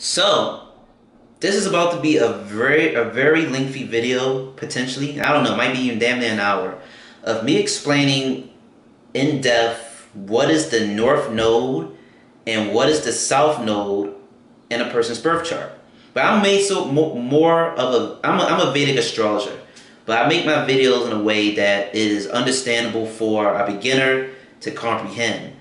So, this is about to be a very lengthy video, potentially. I don't know, might be even damn near an hour of me explaining in depth what is the North Node and what is the South Node in a person's birth chart. But I'm made so more of I'm a Vedic astrologer, but I make my videos in a way that it is understandable for a beginner to comprehend.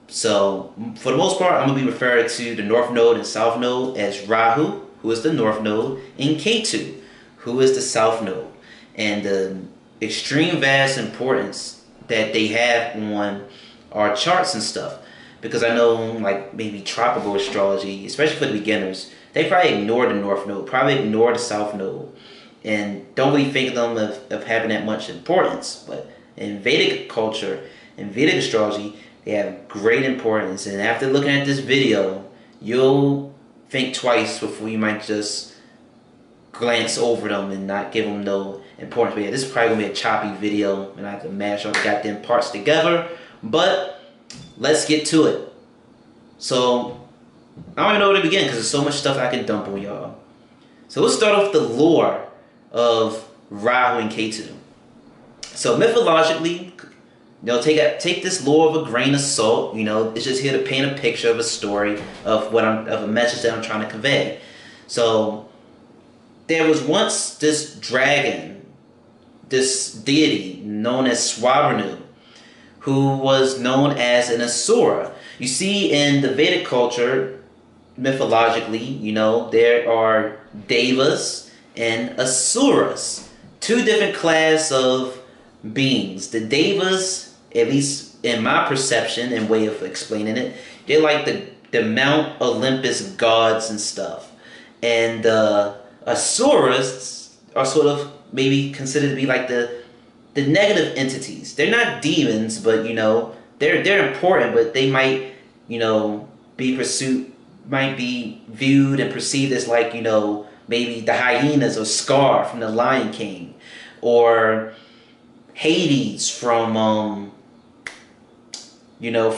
So, for the most part, I'm going to be referring to the North Node and South Node as Rahu, who is the North Node, and Ketu, who is the South Node. And the extreme vast importance that they have on our charts and stuff. Because I know, like, maybe tropical astrology, especially for the beginners, they probably ignore the North Node, probably ignore the South Node, and don't really think of them of having that much importance. But in Vedic culture, in Vedic astrology, they have great importance, and after looking at this video, you'll think twice before you might just glance over them and not give them no importance. But yeah, this is probably going to be a choppy video, and I have to mash all the goddamn parts together, but let's get to it. So, I don't even know where to begin because there's so much stuff I can dump on y'all. So let's start off with the lore of Rahu and Ketu. So mythologically, take this lore of a grain of salt. It's just here to paint a picture of a story of a message that I'm trying to convey. So there was once this dragon, this deity known as Swaranu, who was known as an asura. You see, in the Vedic culture, mythologically, there are devas and asuras, two different class of beings. The devas, at least in my perception and way of explaining it, they're like the Mount Olympus gods and stuff. And the asuras are sort of maybe considered to be like the negative entities. They're not demons, but they're important, but they might be viewed and perceived as like maybe the hyenas or Scar from the Lion King, or Hades from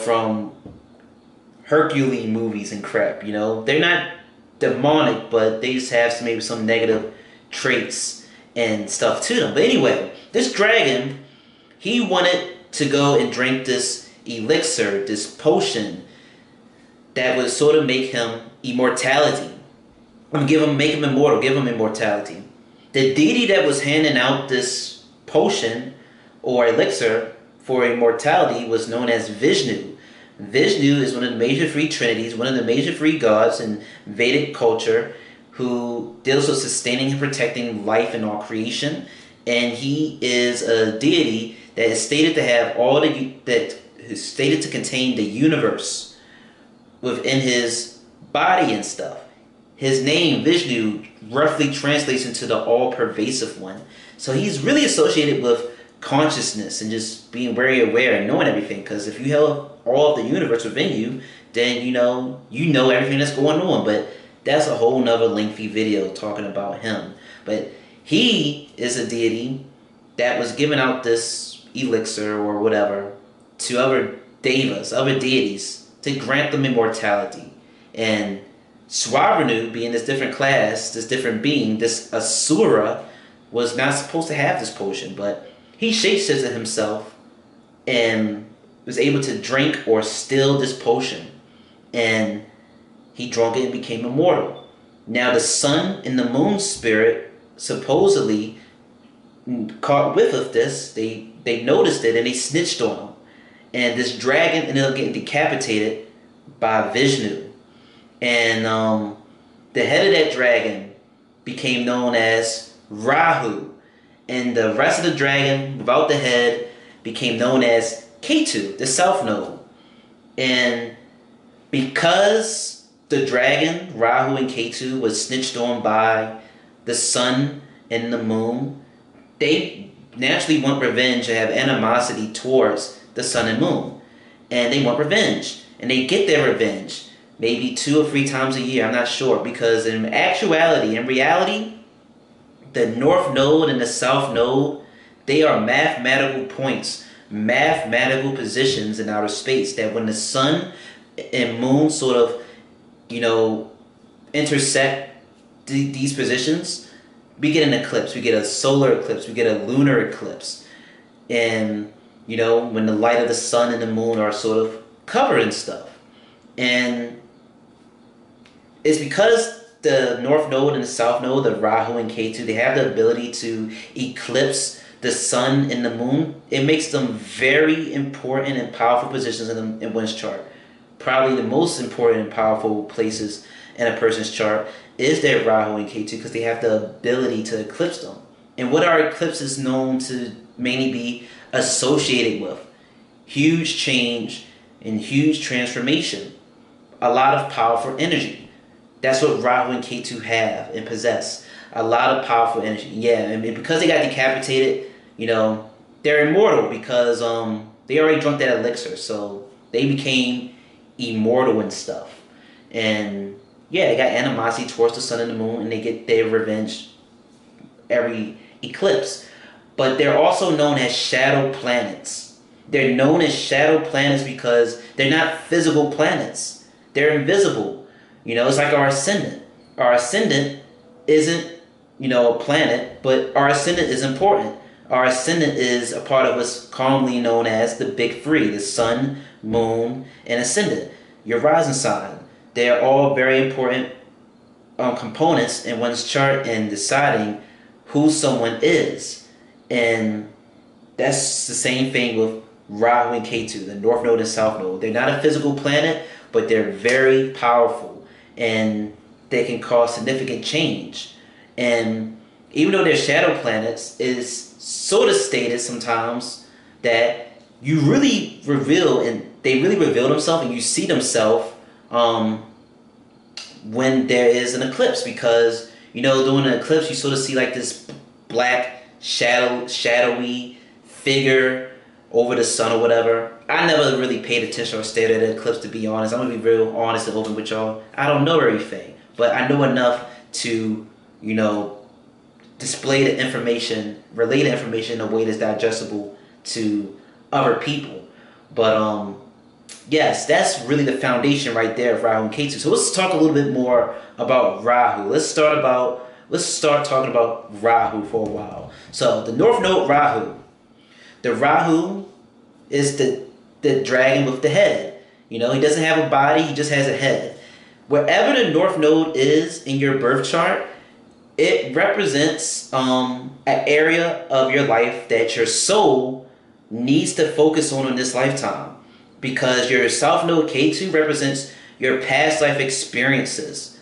from Hercules movies and crap. They're not demonic, but they just have maybe some negative traits and stuff to them. But anyway, this dragon, he wanted to go and drink this elixir, this potion that would sort of make him immortality. Make him immortal, give him immortality. The deity that was handing out this potion or elixir for immortality was known as Vishnu. Vishnu is one of the major three trinities, one of the major three gods in Vedic culture, who deals with sustaining and protecting life in all creation. And he is a deity that is stated to have that is stated to contain the universe within his body and stuff. His name, Vishnu, roughly translates into the all-pervasive one. So he's really associated with consciousness and just being very aware and knowing everything. Because if you have all of the universe within you, then you know everything that's going on. But that's a whole nother lengthy video talking about him. But he is a deity that was giving out this elixir or whatever to other devas, other deities, to grant them immortality. And Swaranu, being this different class, this different being, this asura, was not supposed to have this potion, but he shapeshifted himself and was able to drink or steal this potion. And he drank it and became immortal. Now the sun and the moon spirit supposedly caught whiff of this. They noticed it and they snitched on him. And this dragon ended up getting decapitated by Vishnu. And the head of that dragon became known as Rahu. And the rest of the dragon, without the head, became known as Ketu, the South Node. And because the dragon, Rahu and Ketu, was snitched on by the sun and the moon, they naturally want revenge and have animosity towards the sun and moon. And they want revenge. And they get their revenge maybe 2 or 3 times a year, I'm not sure. Because in reality, the North Node and the South Node, they are mathematical points, mathematical positions in outer space, that when the sun and moon sort of, intersect these positions, we get an eclipse. We get a solar eclipse. We get a lunar eclipse. And, you know, when the light of the sun and the moon are sort of covered and stuff. And it's because the North Node and the South Node, the Rahu and Ketu, they have the ability to eclipse the sun and the moon. It makes them very important and powerful positions in one's chart. Probably the most important and powerful places in a person's chart is their Rahu and Ketu because they have the ability to eclipse them. And what are eclipses known to mainly be associated with? Huge change and huge transformation. A lot of powerful energy. That's what Rahu and Ketu have and possess. A lot of powerful energy. Yeah, and because they got decapitated, you know, they're immortal because they already drunk that elixir. So they became immortal and stuff. And yeah, they got animosity towards the sun and the moon, and they get their revenge every eclipse. But they're also known as shadow planets. They're known as shadow planets because they're not physical planets. They're invisible. You know, it's like our ascendant. Our ascendant isn't, you know, a planet, but our ascendant is important. Our ascendant is a part of what's commonly known as the big three, the sun, moon, and ascendant. Your rising sign. They're all very important components in one's chart in deciding who someone is. And that's the same thing with Rahu and Ketu, the North Node and South Node. They're not a physical planet, but they're very powerful. And they can cause significant change. And even though they're shadow planets, it's sort of stated sometimes that you really reveal, and they really reveal themselves, and you see themselves when there is an eclipse, because, you know, during an eclipse you sort of see like this black shadowy figure over the sun or whatever. I never really paid attention or stared at an eclipse, to be honest. I'm gonna be real honest and open with y'all. I don't know everything, but I know enough to, you know, display the information, relay the information in a way that's digestible to other people. But yes, that's really the foundation right there of Rahu and Ketu. So let's talk a little bit more about Rahu. Let's start talking about Rahu for a while. So the North Node Rahu. The Rahu is the dragon with the head. You know, he doesn't have a body, he just has a head. Wherever the North Node is in your birth chart, it represents an area of your life that your soul needs to focus on in this lifetime. Because your South Node Ketu represents your past life experiences.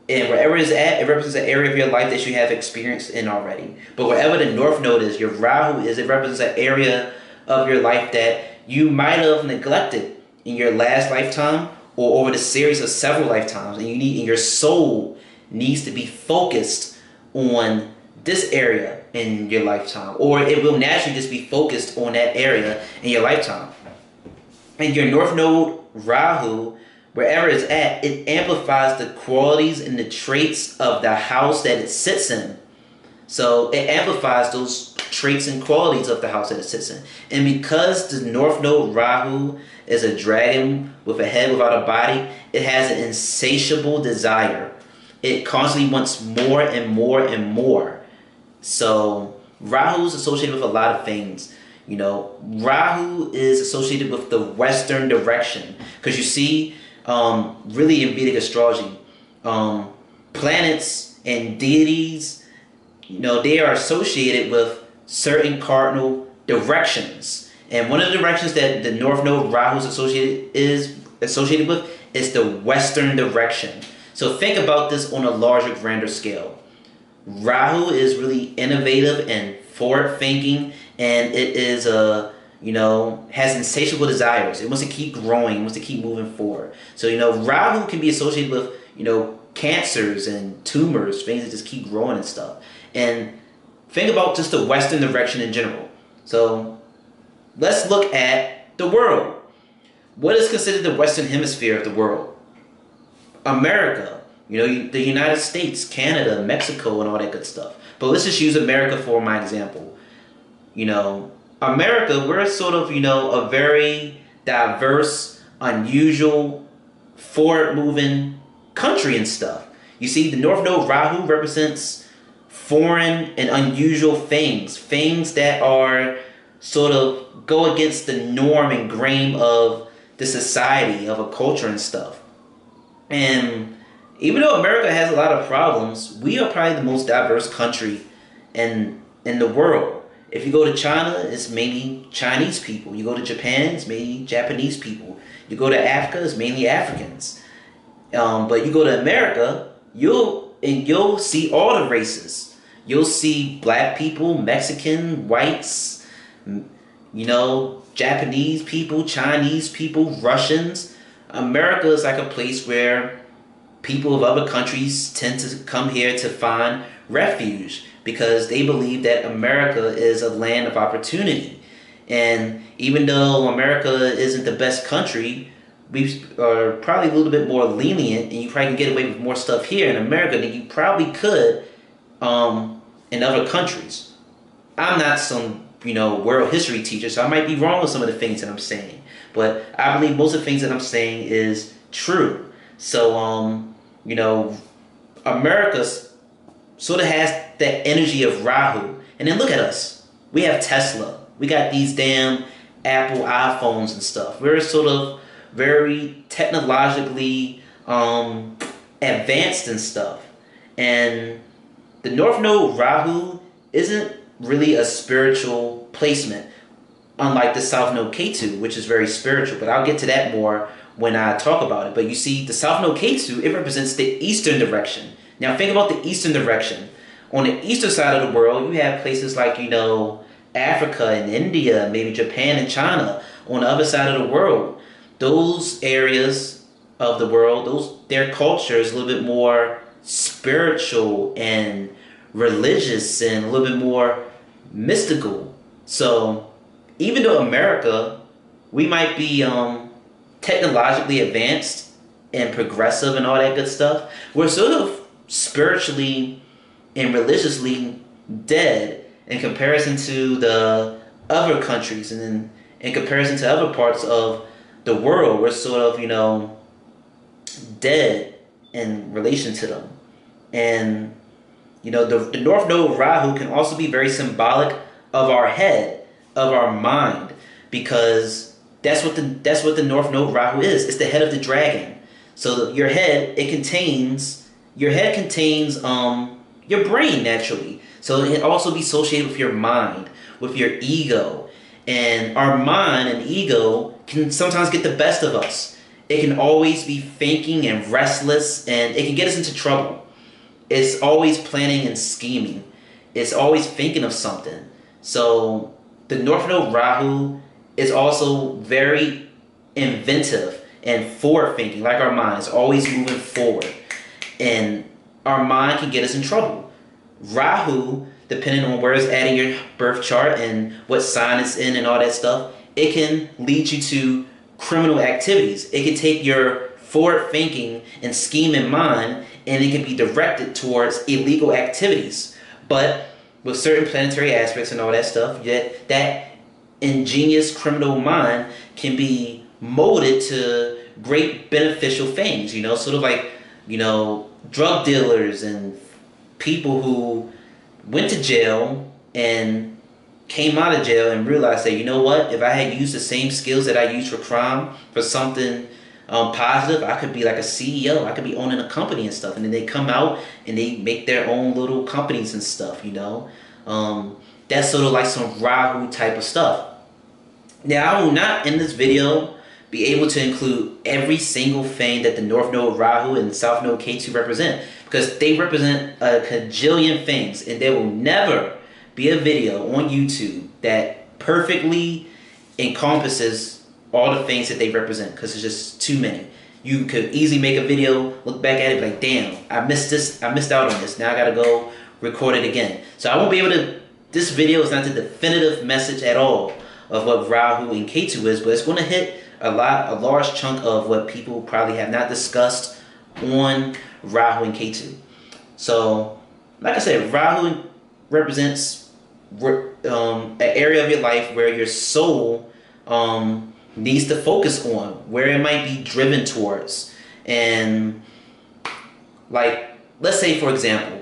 And wherever it's at, it represents an area of your life that you have experienced in already. But wherever the North Node is, your Rahu is, it represents an area of your life that you might have neglected in your last lifetime or over the series of several lifetimes. And your soul needs to be focused on this area in your lifetime. Or it will naturally just be focused on that area in your lifetime. And your North Node Rahu, wherever it's at, it amplifies the qualities and the traits of the house that it sits in. So it amplifies those traits and qualities of the house that it sits in. And because the North Node Rahu is a dragon with a head without a body, it has an insatiable desire. It constantly wants more and more and more. So Rahu is associated with a lot of things. You know, Rahu is associated with the Western direction. Because you see, really in Vedic astrology, planets and deities, you know, they are associated with certain cardinal directions. And one of the directions that the North Node Rahu is associated with is the Western direction. So think about this on a larger, grander scale. Rahu is really innovative and forward-thinking, and it is has insatiable desires. It wants to keep growing, it wants to keep moving forward. So, you know, Rahu can be associated with, you know, cancers and tumors, things that just keep growing and stuff. And think about just the Western direction in general. So let's look at the world. What is considered the Western hemisphere of the world? America, you know, the United States, Canada, Mexico, and all that good stuff. But let's just use America for my example. You know, America, we're sort of, you know, a very diverse, unusual, forward-moving country and stuff. You see, the North Node Rahu represents foreign and unusual things that are sort of go against the norm and grain of the society, of a culture and stuff. And even though America has a lot of problems, we are probably the most diverse country in the world. If you go to China, it's mainly Chinese people. You go to Japan, it's mainly Japanese people. You go to Africa, it's mainly Africans. But you go to America, you'll see all the races. You'll see black people, Mexican, whites, Japanese people, Chinese people, Russians. America is like a place where people of other countries tend to come here to find refuge because they believe that America is a land of opportunity. And even though America isn't the best country, we are probably a little bit more lenient, and you probably can get away with more stuff here in America than you probably could in other countries. I'm not some world history teacher, so I might be wrong with some of the things that I'm saying, but I believe most of the things that I'm saying is true. So America sort of has that energy of Rahu, and then look at us. We have Tesla. We got these damn Apple iPhones and stuff. We're sort of very technologically advanced and stuff. And the North Node Rahu isn't really a spiritual placement, unlike the South Node Ketu, which is very spiritual. But I'll get to that more when I talk about it. But you see, the South Node Ketu, it represents the eastern direction. Now think about the eastern direction. On the eastern side of the world, you have places like, Africa and India, maybe Japan and China. On the other side of the world, those areas of the world, their culture is a little bit more spiritual and religious and a little bit more mystical. So even though America, we might be technologically advanced and progressive and all that good stuff, we're sort of spiritually and religiously dead in comparison to the other countries, and then in comparison to other parts of the world, we're sort of dead in relation to them. And the North Node Rahu can also be very symbolic of our head, of our mind, because that's what the North Node Rahu is. It's the head of the dragon. So your head contains your brain naturally. So it also be associated with your mind, with your ego. And our mind and ego can sometimes get the best of us. It can always be thinking and restless, and it can get us into trouble. It's always planning and scheming. It's always thinking of something. So the North Node Rahu is also very inventive and forward-thinking, like our mind is always moving forward. And our mind can get us in trouble. Rahu, depending on where it's at in your birth chart and what sign it's in and all that stuff, it can lead you to criminal activities. It can take your forward thinking and scheming mind, and it can be directed towards illegal activities. But with certain planetary aspects and all that stuff, that ingenious criminal mind can be molded to great beneficial things, sort of like, drug dealers and people who went to jail and came out of jail and realized that, if I had used the same skills that I used for crime for something positive, I could be like a CEO. I could be owning a company and stuff. And then they come out and they make their own little companies and stuff, That's sort of like some Rahu type of stuff. Now, I will not in this video be able to include every single thing that the North Node Rahu and South Node Ketu represent, because they represent a cajillion things, and there will never be a video on YouTube that perfectly encompasses all the things that they represent, because it's just too many. You could easily make a video, look back at it, like, damn, I missed this, I missed out on this, now I gotta go record it again. So I won't be able to, this video is not the definitive message at all of what Rahu and Ketu is, but it's going to hit a large chunk of what people probably have not discussed on Rahu and Ketu. So, like I said, Rahu represents an area of your life where your soul needs to focus on, where it might be driven towards. And like let's say for example,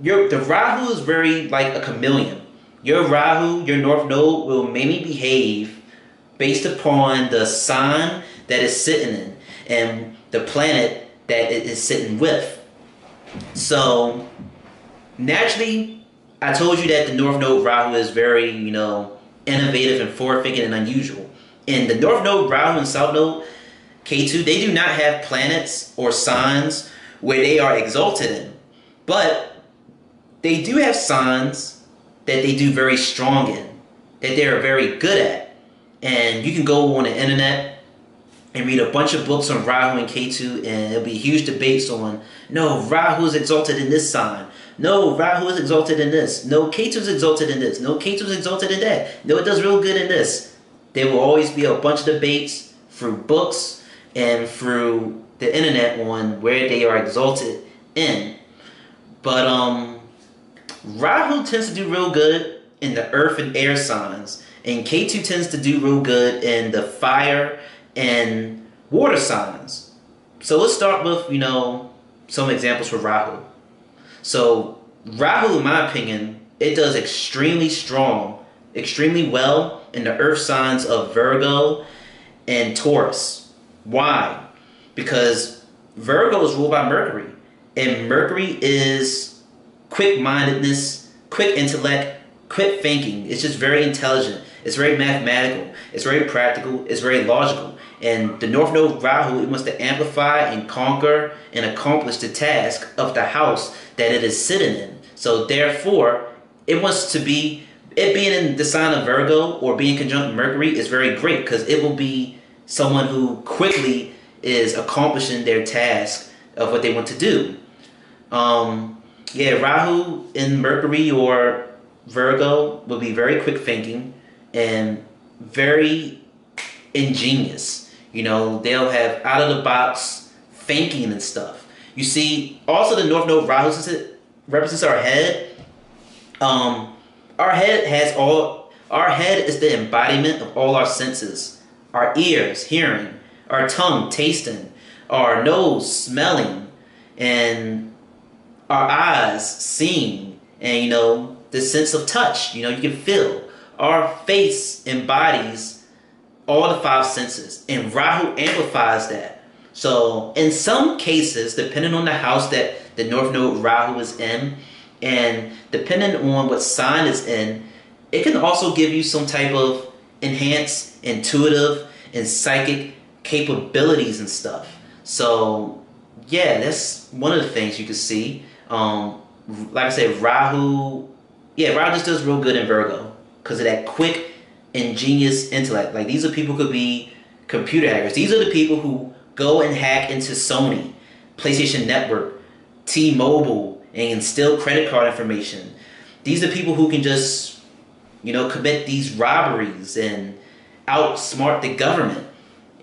the Rahu is very like a chameleon. Your Rahu, your North Node will mainly behave based upon the sign that it's sitting in and the planet that it is sitting with. So naturally, I told you that the North Node Rahu is very, innovative and forward-thinking and unusual. And the North Node Rahu and South Node Ketu, they do not have planets or signs where they are exalted in. But they do have signs that they do very strong in, that they are very good at. And you can go on the internet and read a bunch of books on Rahu and Ketu, and there'll be huge debates on, no, Rahu is exalted in this sign. No, Rahu is exalted in this. No, Ketu is exalted in this. No, Ketu is exalted in that. No, it does real good in this. There will always be a bunch of debates through books and through the internet on where they are exalted in. But Rahu tends to do real good in the earth and air signs, and Ketu tends to do real good in the fire and water signs. So let's start with, some examples for Rahu. So Rahu, in my opinion, it does extremely well in the earth signs of Virgo and Taurus. Why? Because Virgo is ruled by Mercury, and Mercury is quick-mindedness, quick intellect, quick thinking. It's just very intelligent. It's very mathematical. It's very practical. It's very logical. And the North Node Rahu, it wants to amplify and conquer and accomplish the task of the house that it is sitting in. So therefore, it wants to be, it being in the sign of Virgo or being conjunct with Mercury is very great, because it will be someone who quickly is accomplishing their task of what they want to do. Rahu in Mercury or Virgo will be very quick thinking and very ingenious. They'll have out of the box thinking and stuff. You see, also the North Node Rahu, since it represents our head, our head is the embodiment of all our senses. Our ears, hearing, our tongue, tasting, our nose, smelling, and our eyes, seeing, and the sense of touch, you can feel. Our face embodies all the five senses, and Rahu amplifies that. So in some cases, depending on the house that the North Node Rahu is in, and depending on what sign it's in, it can also give you some type of enhanced intuitive and psychic capabilities and stuff. So yeah, that's one of the things you can see. Like I said, Rahu just does real good in Virgo because of that quick, ingenious intellect. Like, these are people who could be computer hackers. These are the people who go and hack into Sony, PlayStation Network, T-Mobile, and steal credit card information. These are people who can just, commit these robberies and outsmart the government.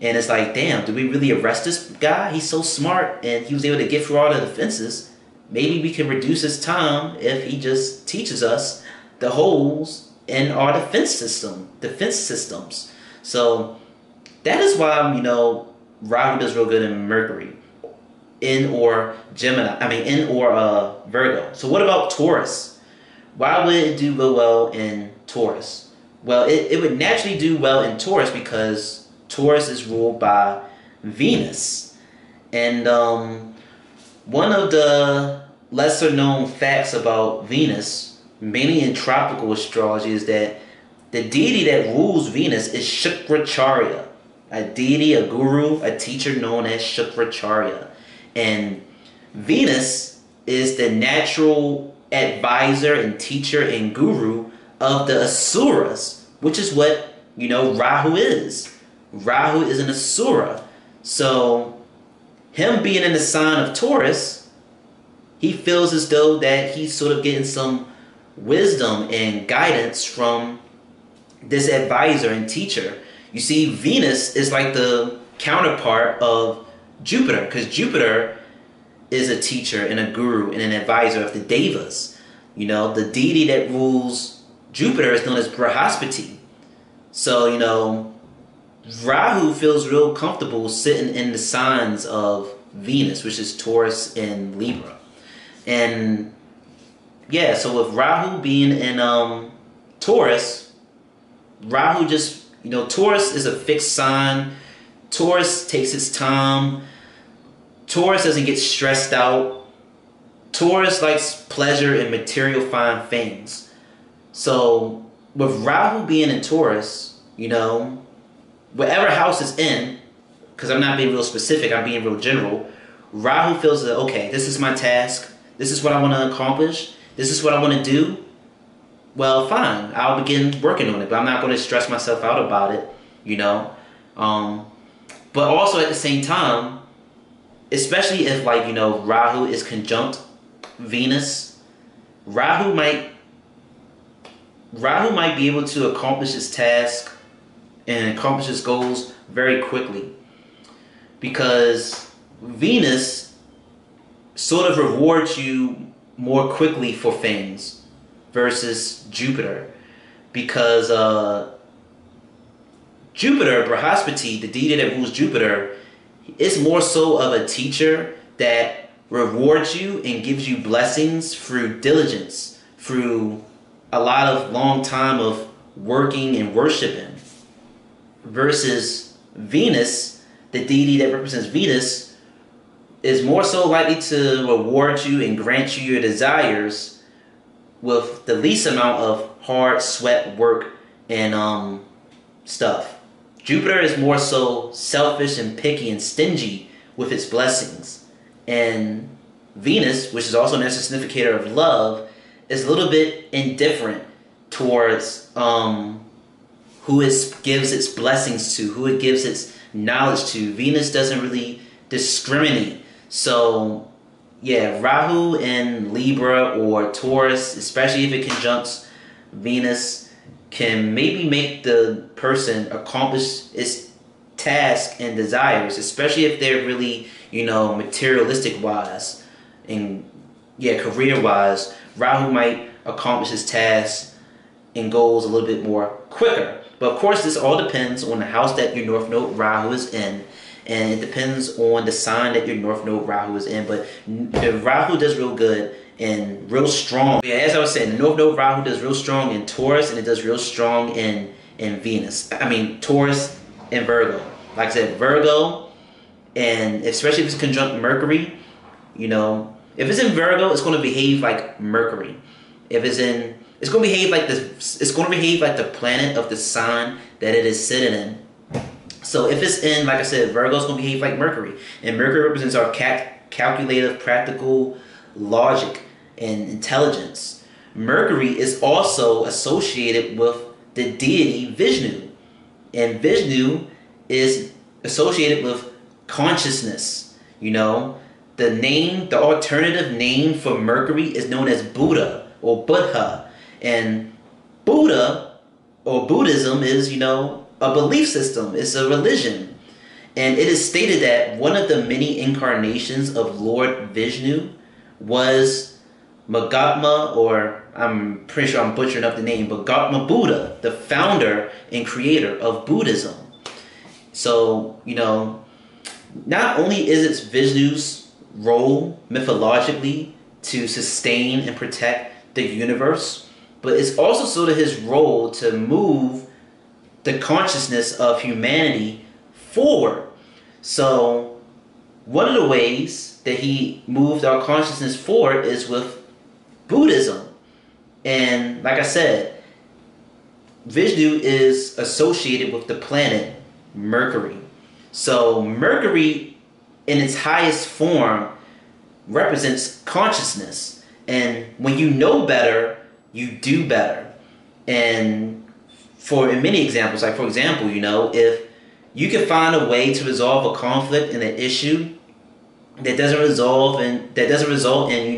And it's like, damn, do we really arrest this guy? He's so smart and he was able to get through all the defenses. Maybe we can reduce his time if he just teaches us the holes in our defense systems. So that is why, Rahu does real good in Mercury, or Virgo. So what about Taurus? Why would it do real well in Taurus? Well, it would naturally do well in Taurus because Taurus is ruled by Venus. And one of the lesser known facts about Venus, mainly in tropical astrology, is that the deity that rules Venus is Shukracharya, a deity, a guru, a teacher known as Shukracharya. And Venus is the natural advisor and teacher and guru of the Asuras, which is what, Rahu is. Rahu is an Asura. So him being in the sign of Taurus, he feels as though that he's sort of getting some wisdom and guidance from this advisor and teacher. You see, Venus is like the counterpart of Jupiter, because Jupiter is a teacher and a guru and an advisor of the Devas. The deity that rules Jupiter is known as Brihaspati. So, Rahu feels real comfortable sitting in the signs of Venus, which is Taurus and Libra. And yeah, so with Rahu being in Taurus, Rahu just, Taurus is a fixed sign. Taurus takes its time. Taurus doesn't get stressed out. Taurus likes pleasure and material fine things. So with Rahu being in Taurus, whatever house is in, because I'm not being real specific, I'm being real general, Rahu feels that, okay, this is my task. This is what I want to accomplish. This is what I want to do. Well, fine. I'll begin working on it, but I'm not going to stress myself out about it, But also at the same time, especially if Rahu is conjunct Venus, Rahu might be able to accomplish his task and accomplish his goals very quickly, because Venus sort of rewards you more quickly for things versus Jupiter, because Jupiter, Brahaspati, the deity that rules Jupiter, is more so of a teacher that rewards you and gives you blessings through diligence, through a lot of long time of working and worshiping, versus Venus, the deity that represents Venus, is more so likely to reward you and grant you your desires with the least amount of hard sweat work and stuff. Jupiter is more so selfish and picky and stingy with its blessings. And Venus, which is also an significator of love, is a little bit indifferent towards who it gives its blessings to, who it gives its knowledge to. Venus doesn't really discriminate. So yeah, Rahu in Libra or Taurus, especially if it conjuncts Venus, can maybe make the person accomplish its task and desires, especially if they're really, materialistic wise and career wise. Rahu might accomplish his tasks and goals a little bit more quicker. But of course, this all depends on the house that your North Node Rahu is in, and it depends on the sign that your North Node Rahu is in. But the Rahu does real good and real strong. Yeah, as I was saying, the North Node Rahu does real strong in Taurus, and it does real strong in Venus. I mean, Taurus and Virgo. Like I said, Virgo, and especially if it's conjunct Mercury, if it's in Virgo, it's going to behave like Mercury. If it's in, it's going to behave like this. It's going to behave like the planet of the sign that it is sitting in. So if it's in, like I said, Virgo, it's going to behave like Mercury, and Mercury represents our calculative, practical logic and intelligence. Mercury is also associated with the deity Vishnu, and Vishnu is associated with consciousness. The alternative name for Mercury is known as Buddha or Buddha, and Buddha or Buddhism is a belief system. It's a religion, and it is stated that one of the many incarnations of Lord Vishnu was Magatma, or I'm pretty sure I'm butchering up the name, but Gautama Buddha, the founder and creator of Buddhism. So, not only is it Vishnu's role mythologically to sustain and protect the universe, but it's also sort of his role to move the consciousness of humanity forward. So one of the ways that he moved our consciousness forward is with Buddhism. And like I said, Vishnu is associated with the planet Mercury. So Mercury in its highest form represents consciousness. And when you know better, you do better. And in many examples, like for example, if you can find a way to resolve a conflict and an issue that doesn't result in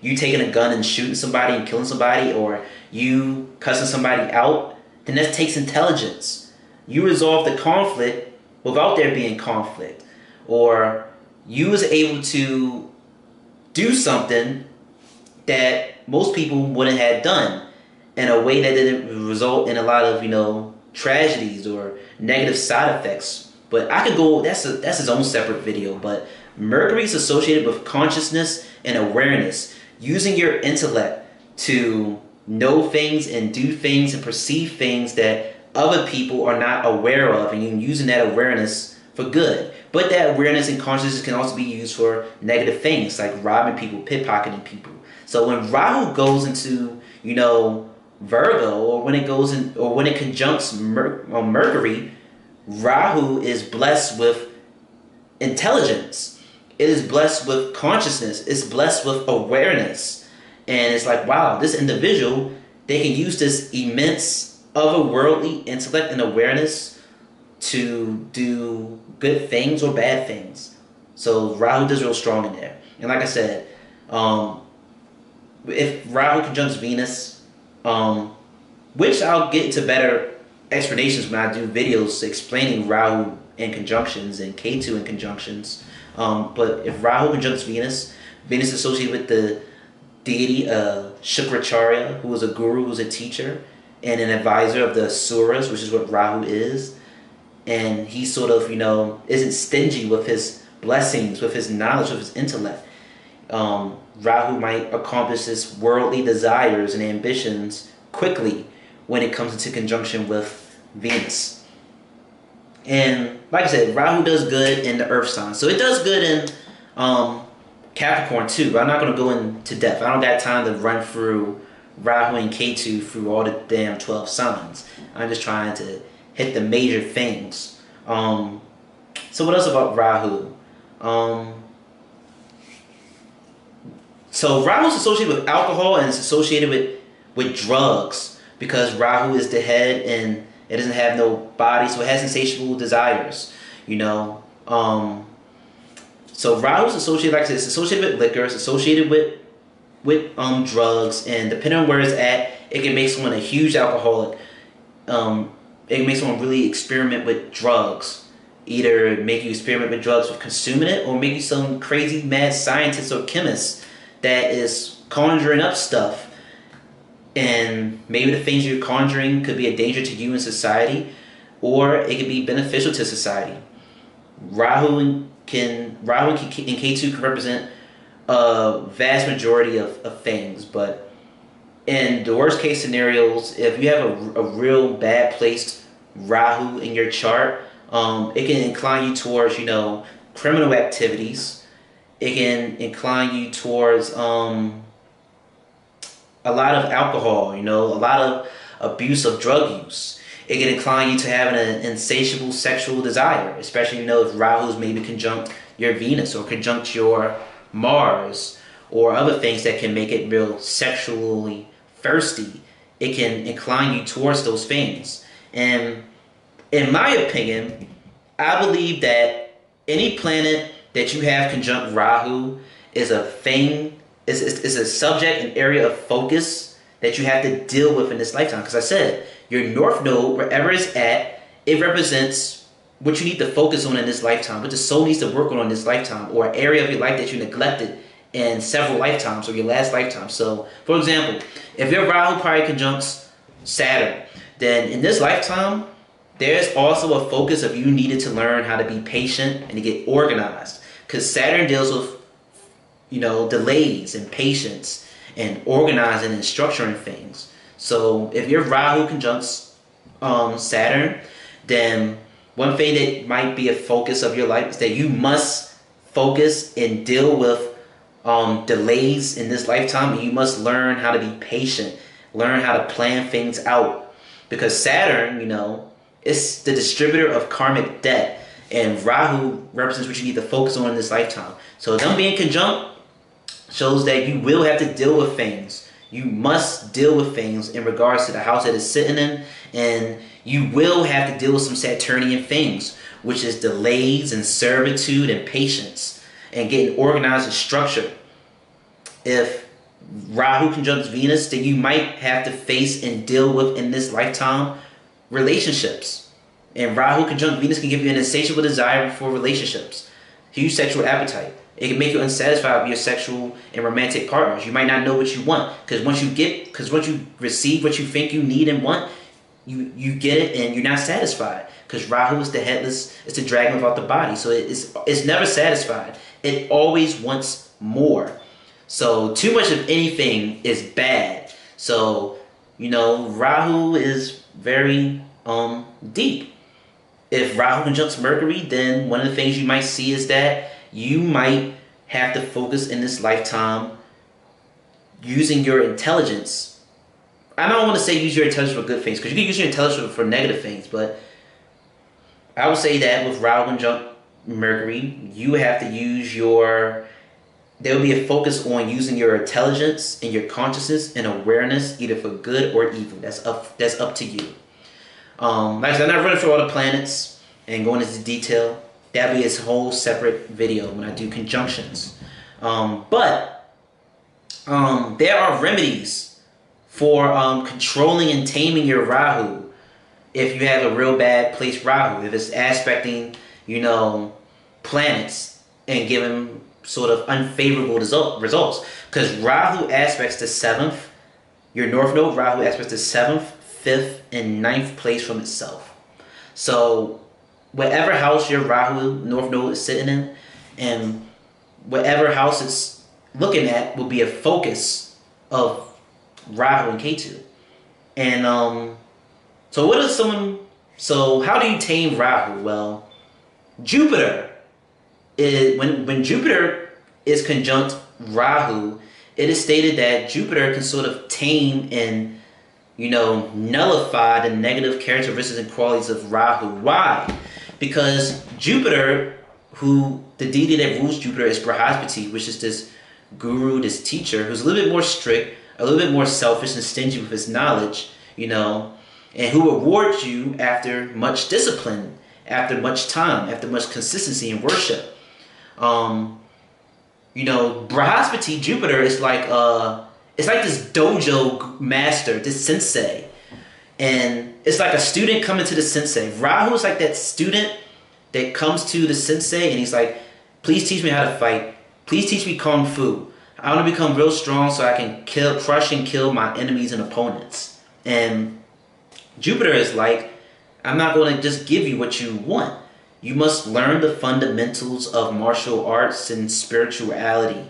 you taking a gun and shooting somebody and killing somebody, or you cussing somebody out, then that takes intelligence. You resolve the conflict without there being conflict, or you was able to do something that most people wouldn't have done in a way that didn't result in a lot of tragedies or negative side effects. But I could go, that's his own separate video, but Mercury is associated with consciousness and awareness, using your intellect to know things and do things and perceive things that other people are not aware of, and you're using that awareness for good. But that awareness and consciousness can also be used for negative things like robbing people, pickpocketing people. So when Rahu goes into, Virgo, or when it goes in, or when it conjuncts Mercury, Rahu is blessed with intelligence. It is blessed with consciousness. It's blessed with awareness. And it's like, wow, this individual, they can use this immense otherworldly intellect and awareness to do good things or bad things. So Rahu does real strong in there. And like I said, if Rahu conjuncts Venus, which I'll get into better explanations when I do videos explaining Rahu and conjunctions and Ketu and conjunctions. But if Rahu conjuncts Venus, Venus is associated with the deity Shukracharya, who is a guru, who's a teacher, and an advisor of the Asuras, which is what Rahu is. And he sort of, isn't stingy with his blessings, with his knowledge, with his intellect. Rahu might accomplish his worldly desires and ambitions quickly when it comes into conjunction with Venus. And like I said, Rahu does good in the earth sign. So it does good in Capricorn too. But I'm not going to go into depth. I don't got time to run through Rahu and Ketu through all the damn 12 signs. I'm just trying to hit the major things. So what else about Rahu? So Rahu is associated with alcohol, and it's associated with drugs, because Rahu is the head and it doesn't have no body, so it has insatiable desires, So Rahu is associated, like I said, it's associated with liquor, it's associated with drugs, and depending on where it's at, it can make someone a huge alcoholic. It can make someone really experiment with drugs. Either make you experiment with drugs with consuming it, or make you some crazy mad scientist or chemist that is conjuring up stuff. And maybe the things you're conjuring could be a danger to you in society, or it could be beneficial to society. Rahu and Ketu can represent a vast majority of things, but in the worst case scenarios, if you have a real bad placed Rahu in your chart, it can incline you towards, criminal activities. It can incline you towards a lot of alcohol, a lot of abuse of drug use. It can incline you to having an insatiable sexual desire, especially, if Rahu's maybe conjunct your Venus or conjunct your Mars or other things that can make it real sexually thirsty. It can incline you towards those things. And in my opinion, I believe that any planet that you have conjunct Rahu is a thing, is a subject, an area of focus that you have to deal with in this lifetime. Because I said, your North Node, wherever it's at, it represents what you need to focus on in this lifetime, what the soul needs to work on in this lifetime, or an area of your life that you neglected in several lifetimes or your last lifetime. So, for example, if your Rahu probably conjuncts Saturn, then in this lifetime, there's also a focus of you needed to learn how to be patient and to get organized. Because Saturn deals with, delays and patience and organizing and structuring things. So if your Rahu conjuncts Saturn, then one thing that might be a focus of your life is that you must focus and deal with delays in this lifetime, and you must learn how to be patient, learn how to plan things out. Because Saturn, it's the distributor of karmic debt, and Rahu represents what you need to focus on in this lifetime. So them being conjunct shows that you will have to deal with things. You must deal with things in regards to the house that it's sitting in, and you will have to deal with some Saturnian things, which is delays and servitude and patience and getting organized and structured. If Rahu conjuncts Venus, then you might have to face and deal with in this lifetime relationships. And Rahu conjunct Venus can give you an insatiable desire for relationships, huge sexual appetite. It can make you unsatisfied with your sexual and romantic partners. You might not know what you want, because once you receive what you think you need and want, you get it and you're not satisfied. Because Rahu is the headless, it's the dragon without the body, so it's never satisfied. It always wants more. So too much of anything is bad. So, Rahu is very deep. If Rahu conjuncts Mercury, then one of the things you might see is that you might have to focus in this lifetime using your intelligence. I don't want to say use your intelligence for good things, because you can use your intelligence for negative things, but I would say that with Rahu conjunct Mercury, you have to use there will be a focus on using your intelligence and your consciousness and awareness, either for good or evil. That's up to you. Like I said, I'm not running through all the planets and going into detail. That'll be a whole separate video when I do conjunctions. But there are remedies for controlling and taming your Rahu if you have a real bad place Rahu. If it's aspecting, planets and giving sort of unfavorable results. Because Rahu aspects the 7th, your North Node Rahu aspects the 7th, 5th, and 9th place from itself. So whatever house your Rahu North Node is sitting in, and whatever house it's looking at will be a focus of Rahu and Ketu. And so how do you tame Rahu? Well, Jupiter when Jupiter is conjunct Rahu, it is stated that Jupiter can sort of tame and nullify the negative characteristics and qualities of Rahu. Why? Because Jupiter, the deity that rules Jupiter is Brihaspati, which is this guru, this teacher, who's a little bit more strict, a little bit more selfish and stingy with his knowledge, and who rewards you after much discipline, after much time, after much consistency in worship. Brihaspati, Jupiter, is like it's like this dojo master, this sensei. And it's like a student coming to the sensei. Rahu is like that student that comes to the sensei and he's like, please teach me how to fight. Please teach me Kung Fu. I want to become real strong so I can crush and kill my enemies and opponents. And Jupiter is like, I'm not going to just give you what you want. You must learn the fundamentals of martial arts and spirituality.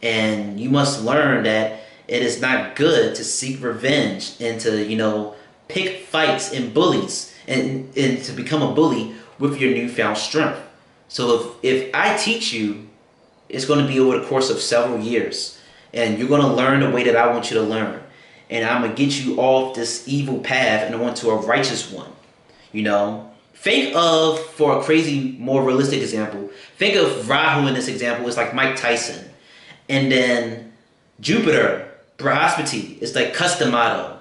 And you must learn that it is not good to seek revenge and to, pick fights and bullies and to become a bully with your newfound strength. So if I teach you, it's going to be over the course of several years. And you're going to learn the way that I want you to learn. And I'm going to get you off this evil path and onto a righteous one. Think of, for a crazy, more realistic example, think of Rahu in this example is like Mike Tyson. And then Jupiter, Brihaspati, is like Customato.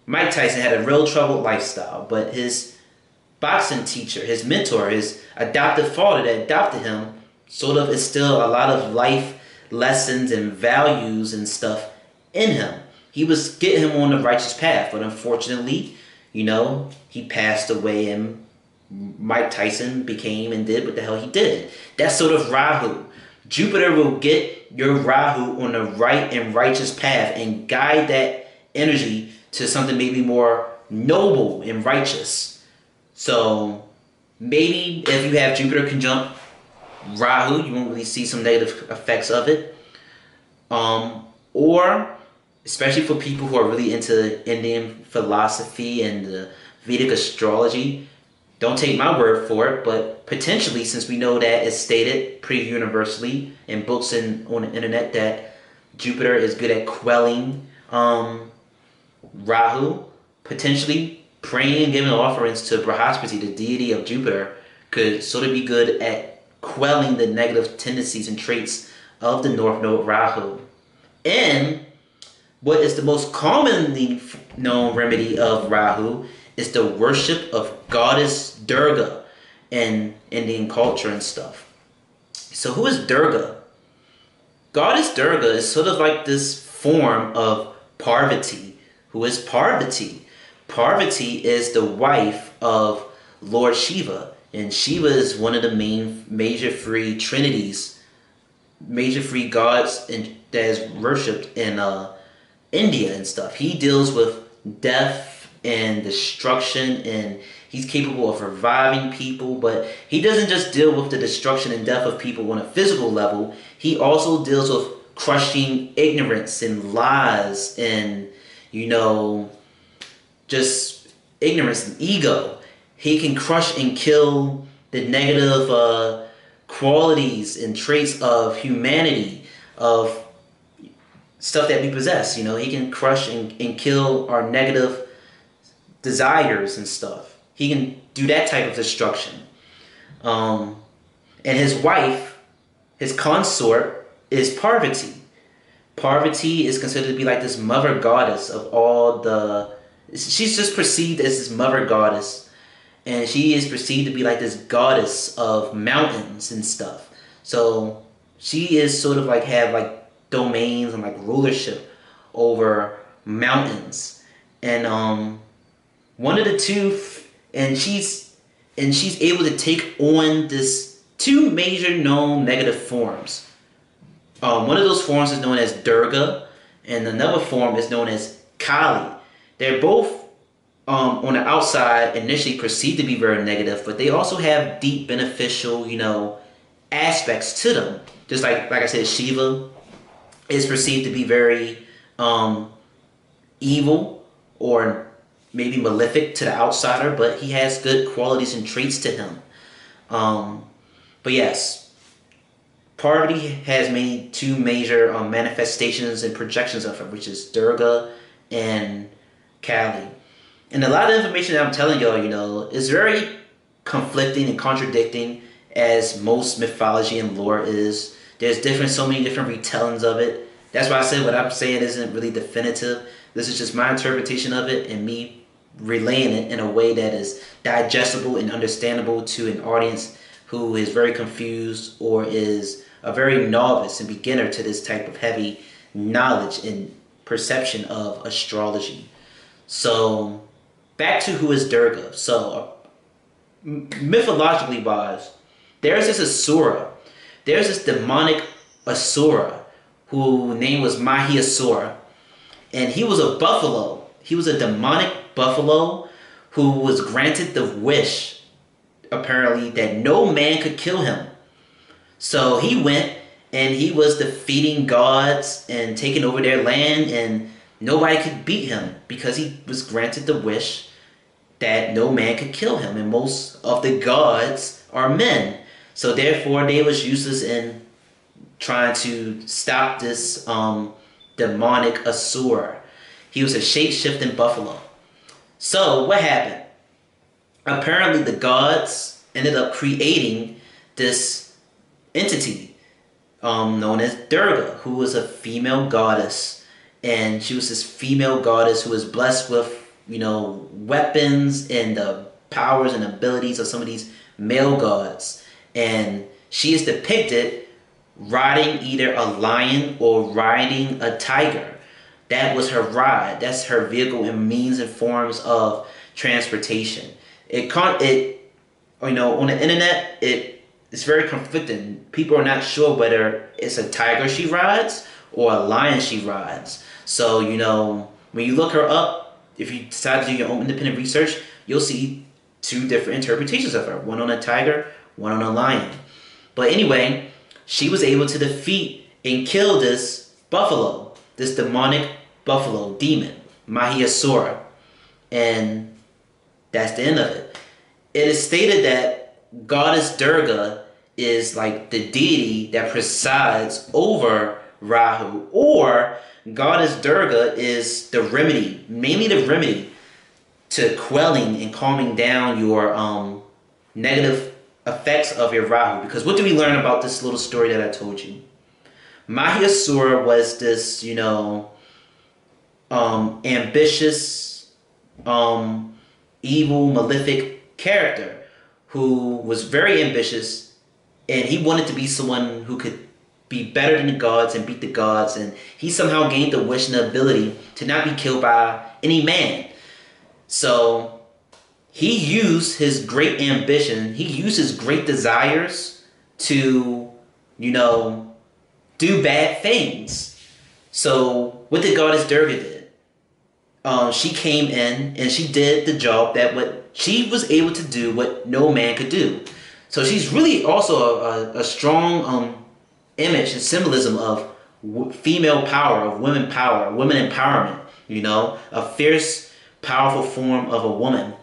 Mike Tyson had a real troubled lifestyle, but his boxing teacher, his mentor, his adoptive father that adopted him, sort of instilled a lot of life lessons and values and stuff in him. He was getting him on the righteous path, but unfortunately, he passed away and Mike Tyson became and did what the hell he did. That's sort of Rahu. Jupiter will get your Rahu on the right and righteous path and guide that energy to something maybe more noble and righteous. So maybe if you have Jupiter conjunct Rahu, you won't really see some negative effects of it. Or especially for people who are really into Indian philosophy and the Vedic astrology, don't take my word for it, but potentially, since we know that it's stated pretty universally in books and on the internet that Jupiter is good at quelling Rahu, potentially praying and giving offerings to Brihaspati, the deity of Jupiter, could sort of be good at quelling the negative tendencies and traits of the North Node Rahu. And what is the most commonly known remedy of Rahu is the worship of Goddess Durga in Indian culture and stuff. So who is Durga? Goddess Durga is sort of like this form of Parvati. Who is Parvati? Parvati is the wife of Lord Shiva. And Shiva is one of the major three trinities, major three gods that is worshipped in India and stuff. He deals with death, and destruction, and he's capable of reviving people. But he doesn't just deal with the destruction and death of people on a physical level. He also deals with crushing ignorance and lies and, you know, just ignorance and ego. He can crush and kill the negative qualities and traits of humanity, of stuff that we possess. You know, he can crush and kill our negative desires and stuff. He can do that type of destruction. And his wife, his consort, is Parvati. Parvati is considered to be like this mother goddess of all the... She's just perceived as this mother goddess. And she is perceived to be like this goddess of mountains and stuff. So she is sort of like have like domains and like rulership over mountains. And one of the two, and she's able to take on this two major known negative forms. One of those forms is known as Durga, and another form is known as Kali. They're both on the outside initially perceived to be very negative, but they also have deep beneficial, you know, aspects to them. Just like I said, Shiva is perceived to be very evil or maybe malefic to the outsider, but he has good qualities and traits to him. But yes, Parvati has made two major manifestations and projections of her, which is Durga and Kali. And a lot of information that I'm telling y'all, you know, is very conflicting and contradicting, as most mythology and lore is. There's so many different retellings of it. That's why I said what I'm saying isn't really definitive. This is just my interpretation of it and me relaying it in a way that is digestible and understandable to an audience who is very confused or is a very novice and beginner to this type of heavy knowledge and perception of astrology. So back to who is Durga. So mythologically wise, there's this Asura. There's this demonic Asura whose name was Mahiyasura. And he was a buffalo. He was a demonic buffalo who was granted the wish, apparently, that no man could kill him. So he went and he was defeating gods and taking over their land, and nobody could beat him because he was granted the wish that no man could kill him. And most of the gods are men. So therefore they was useless in trying to stop this demonic Asura. He was a shape-shifting buffalo. So what happened? Apparently the gods ended up creating this entity known as Durga, who was a female goddess. And she was this female goddess who was blessed with, you know, weapons and the powers and abilities of some of these male gods. And she is depicted riding either a lion or riding a tiger. That was her ride. That's her vehicle and means and forms of transportation. You know, on the internet, it's very conflicting. People are not sure whether it's a tiger she rides or a lion she rides. So, you know, when you look her up, if you decide to do your own independent research, you'll see two different interpretations of her. One on a tiger, one on a lion. But anyway, she was able to defeat and kill this buffalo, this demonic buffalo demon, Mahiyasura. And that's the end of it. It is stated that Goddess Durga is like the deity that presides over Rahu, or Goddess Durga is the remedy, mainly the remedy to quelling and calming down your negative effects of your Rahu. Because what do we learn about this little story that I told you? Mahiyasura was this, you know, ambitious, evil, malefic character who was very ambitious, and he wanted to be someone who could be better than the gods and beat the gods, and he somehow gained the wish and the ability to not be killed by any man. So he used his great ambition, he used his great desires to, you know, do bad things. So what did Goddess Durga did? she came in and she did the job that what she was able to do what no man could do. So she's really also a strong image and symbolism of female power, of women power, women empowerment. You know, a fierce, powerful form of a woman.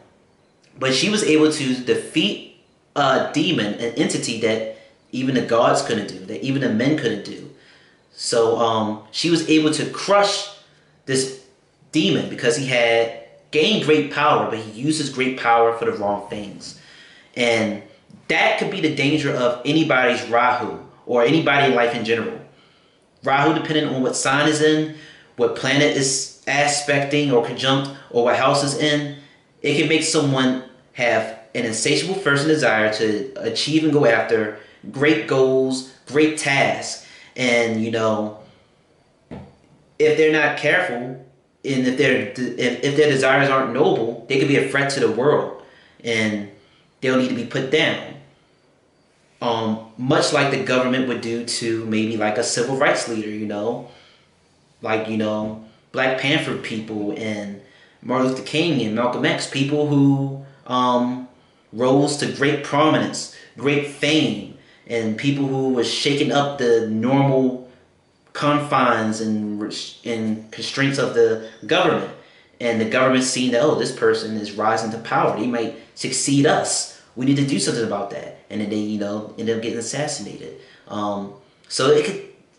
But she was able to defeat a demon, an entity that even the gods couldn't do, that even the men couldn't do. So she was able to crush this demon because he had gained great power, but he used his great power for the wrong things. And that could be the danger of anybody's Rahu or anybody in life in general. Rahu, depending on what sign is in, what planet is aspecting or conjunct, or what house is in, it can make someone have an insatiable thirst and desire to achieve and go after great goals, great tasks. And, you know, if they're not careful, and if their desires aren't noble, they could be a threat to the world, and they'll need to be put down. Much like the government would do to maybe like a civil rights leader, you know, like, you know, Black Panther people and Martin Luther King and Malcolm X, people who rose to great prominence, great fame, and people who were shaking up the normal confines and constraints of the government. And the government seeing that, oh, this person is rising to power, they might succeed us, we need to do something about that. And then they, you know, end up getting assassinated. So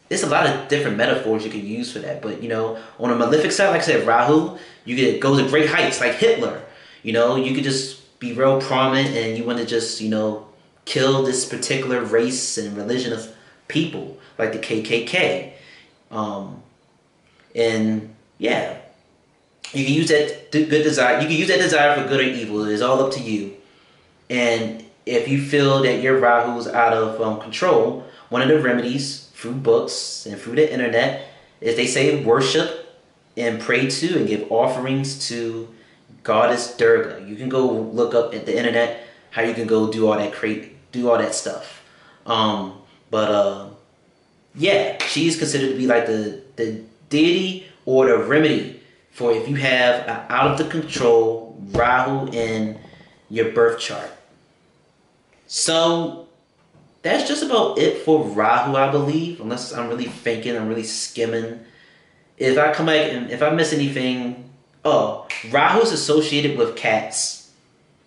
there's a lot of different metaphors you could use for that. But, you know, on a malefic side, like I said, Rahu, you could go to great heights like Hitler. You know, you could just be real prominent and you want to just, you know, kill this particular race and religion of people, like the KKK. And yeah, you can use that good desire. You can use that desire for good or evil. It's all up to you. And if you feel that your Rahu is out of control, one of the remedies through books and through the internet is, they say, worship and pray to and give offerings to Goddess Durga. You can go look up at the internet how you can go do all that stuff. Yeah, she's considered to be like the deity or the remedy for if you have an out of the control Rahu in your birth chart. So that's just about it for Rahu, I believe, unless I'm really thinking, I'm really skimming. If I come back and if I miss anything, Rahu is associated with cats,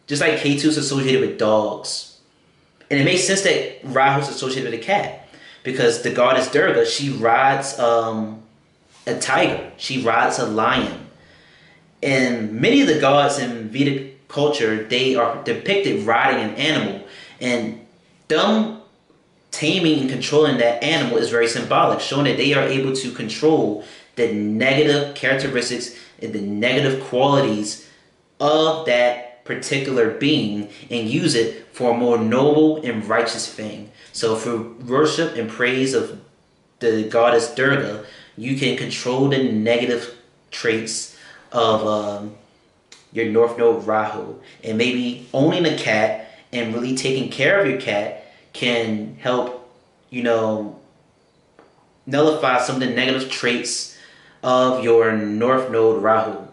just like Ketu is associated with dogs. And it makes sense that Rahu is associated with a cat, because the goddess Durga, she rides a tiger, she rides a lion. And many of the gods in Vedic culture, they are depicted riding an animal, and them taming and controlling that animal is very symbolic, showing that they are able to control the negative characteristics and the negative qualities of that particular being and use it for a more noble and righteous thing. So through worship and praise of the goddess Durga, you can control the negative traits of your North Node Rahu. And maybe owning a cat and really taking care of your cat can help, you know, nullify some of the negative traits of your North Node Rahu.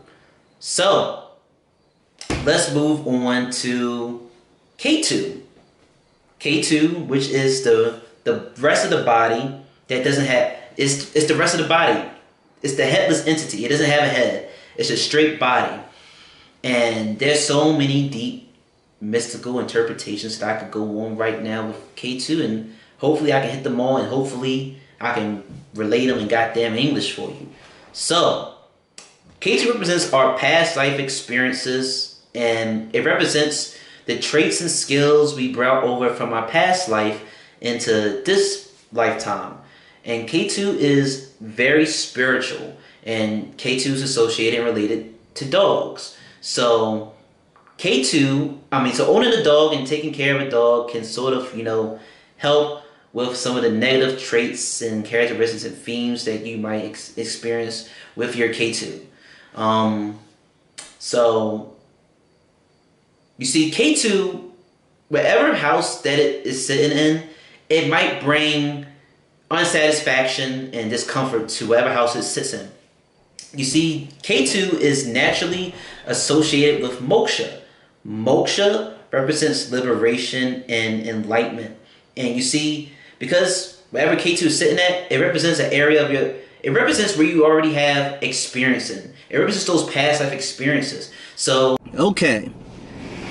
So let's move on to Ketu. Ketu, which is the rest of the body that doesn't have, it's the rest of the body. It's the headless entity. It doesn't have a head. It's a straight body. And there's so many deep mystical interpretations that I could go on right now with Ketu, and hopefully I can hit them all, and hopefully I can relate them in goddamn English for you. So, Ketu represents our past life experiences, and it represents the traits and skills we brought over from our past life into this lifetime. And Ketu is very spiritual, and Ketu is associated and related to dogs. So owning a dog and taking care of a dog can sort of, you know, help with some of the negative traits and characteristics and themes that you might experience with your Ketu. So you see, Ketu, whatever house that it is sitting in, it might bring unsatisfaction and discomfort to whatever house it sits in. You see, Ketu is naturally associated with moksha. Moksha represents liberation and enlightenment. And you see, because wherever Ketu is sitting at, it represents an area of your, it represents where you already have experience in. It represents those past life experiences. So, okay,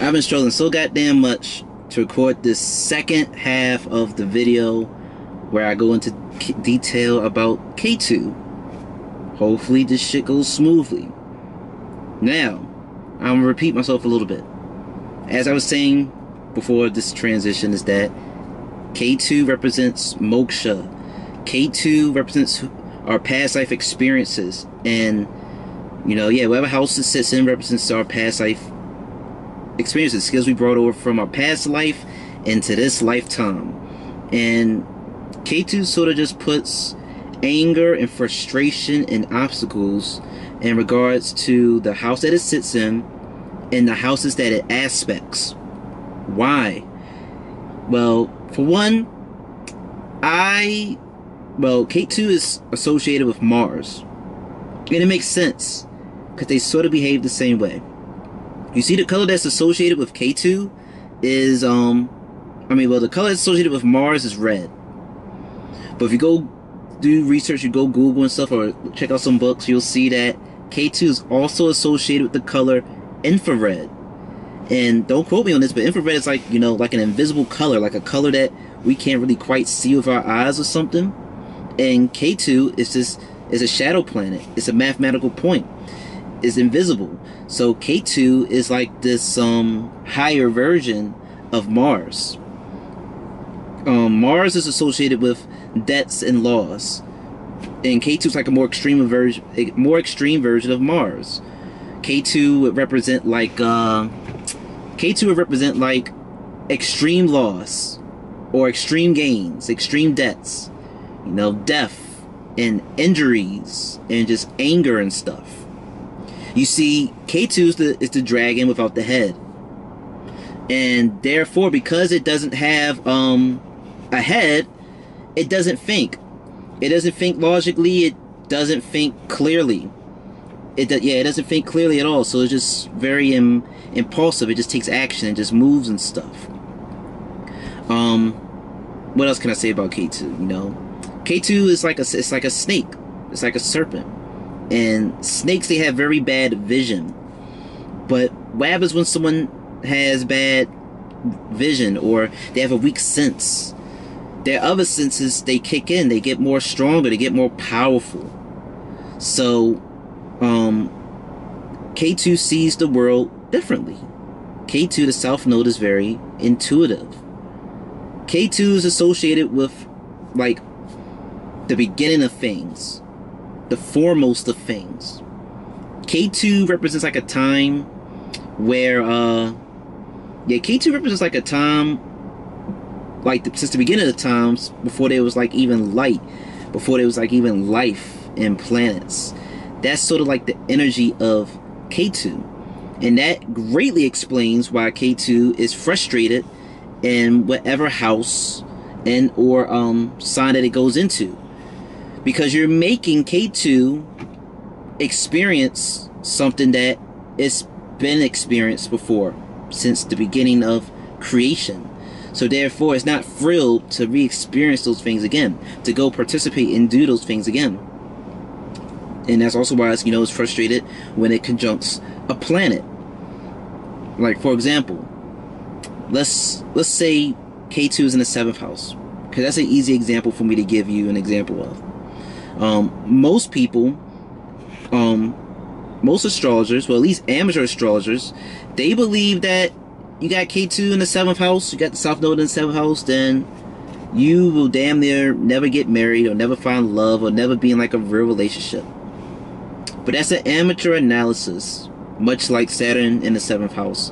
I've been struggling so goddamn much to record this second half of the video where I go into detail about Ketu. Hopefully this shit goes smoothly. Now, I'm gonna repeat myself a little bit. As I was saying before this transition, is that Ketu represents moksha. Ketu represents our past life experiences. And, you know, yeah, whatever house it sits in represents our past life experiences, skills we brought over from our past life into this lifetime. And Ketu sort of just puts anger and frustration and obstacles in regards to the house that it sits in and the houses that it aspects. Why? Well, for one, Ketu is associated with Mars. And it makes sense, because they sort of behave the same way. You see, the color that's associated with Ketu is, the color that's associated with Mars is red. But if you go do research, you go Google and stuff, or check out some books, you'll see that Ketu is also associated with the color infrared. And don't quote me on this, but infrared is like, you know, like an invisible color, like a color that we can't really quite see with our eyes or something. And Ketu is a shadow planet. It's a mathematical point. It's invisible. So Ketu is like this higher version of Mars. Mars is associated with debts and laws, and Ketu is like a more extreme version of Mars. Ketu would represent like extreme loss or extreme gains, extreme debts, you know, death and injuries and just anger and stuff. You see, Ketu is the dragon without the head, and therefore, because it doesn't have a head, it doesn't think. It doesn't think logically. It doesn't think clearly. It doesn't think clearly at all. So it's just very impulsive. It just takes action and just moves and stuff. What else can I say about Ketu? You know, Ketu is like it's like a snake. It's like a serpent. And snakes, they have very bad vision. But what happens when someone has bad vision or they have a weak sense? Their other senses, they kick in. They get more stronger. They get more powerful. So, Ketu sees the world differently. Ketu, the South Node, is very intuitive. Ketu is associated with, like, the beginning of things. The foremost of things. Ketu represents like a time where, Ketu represents like a time, like since the beginning of the times, before there was like even light, before there was like even life and planets. That's sort of like the energy of Ketu. And that greatly explains why Ketu is frustrated in whatever house and or sign that it goes into. Because you're making Ketu experience something that it's been experienced before since the beginning of creation. So therefore, it's not thrilled to re-experience those things again, to go participate and do those things again. And that's also why it's, you know, it's frustrated when it conjuncts a planet. Like, for example, let's say Ketu is in the 7th house, because that's an easy example for me to give you an example of. Most people, most astrologers, well, at least amateur astrologers, they believe that you got Ketu in the 7th house, you got the South Node in the 7th house, then you will damn near never get married or never find love or never be in like a real relationship. But that's an amateur analysis, much like Saturn in the 7th house.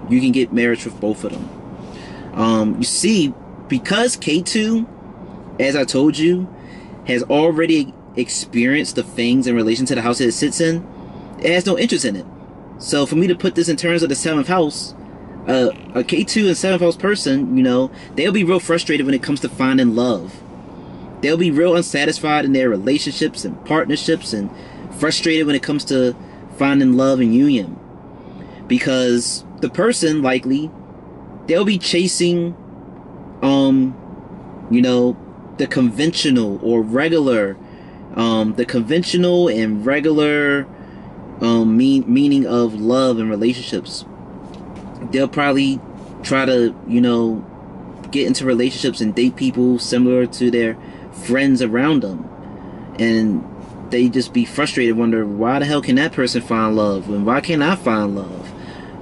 You can get marriage with both of them. You see, because Ketu, as I told you, has already experienced the things in relation to the house that it sits in, it has no interest in it. So for me to put this in terms of the 7th house, a Ketu and 7th house person, you know, they'll be real frustrated when it comes to finding love. They'll be real unsatisfied in their relationships and partnerships and frustrated when it comes to finding love and union, because the person likely, they'll be chasing you know, the conventional or regular, the conventional and regular meaning of love and relationships. They'll probably try to, you know, get into relationships and date people similar to their friends around them, and they just be frustrated, wonder, why the hell can that person find love and why can't I find love?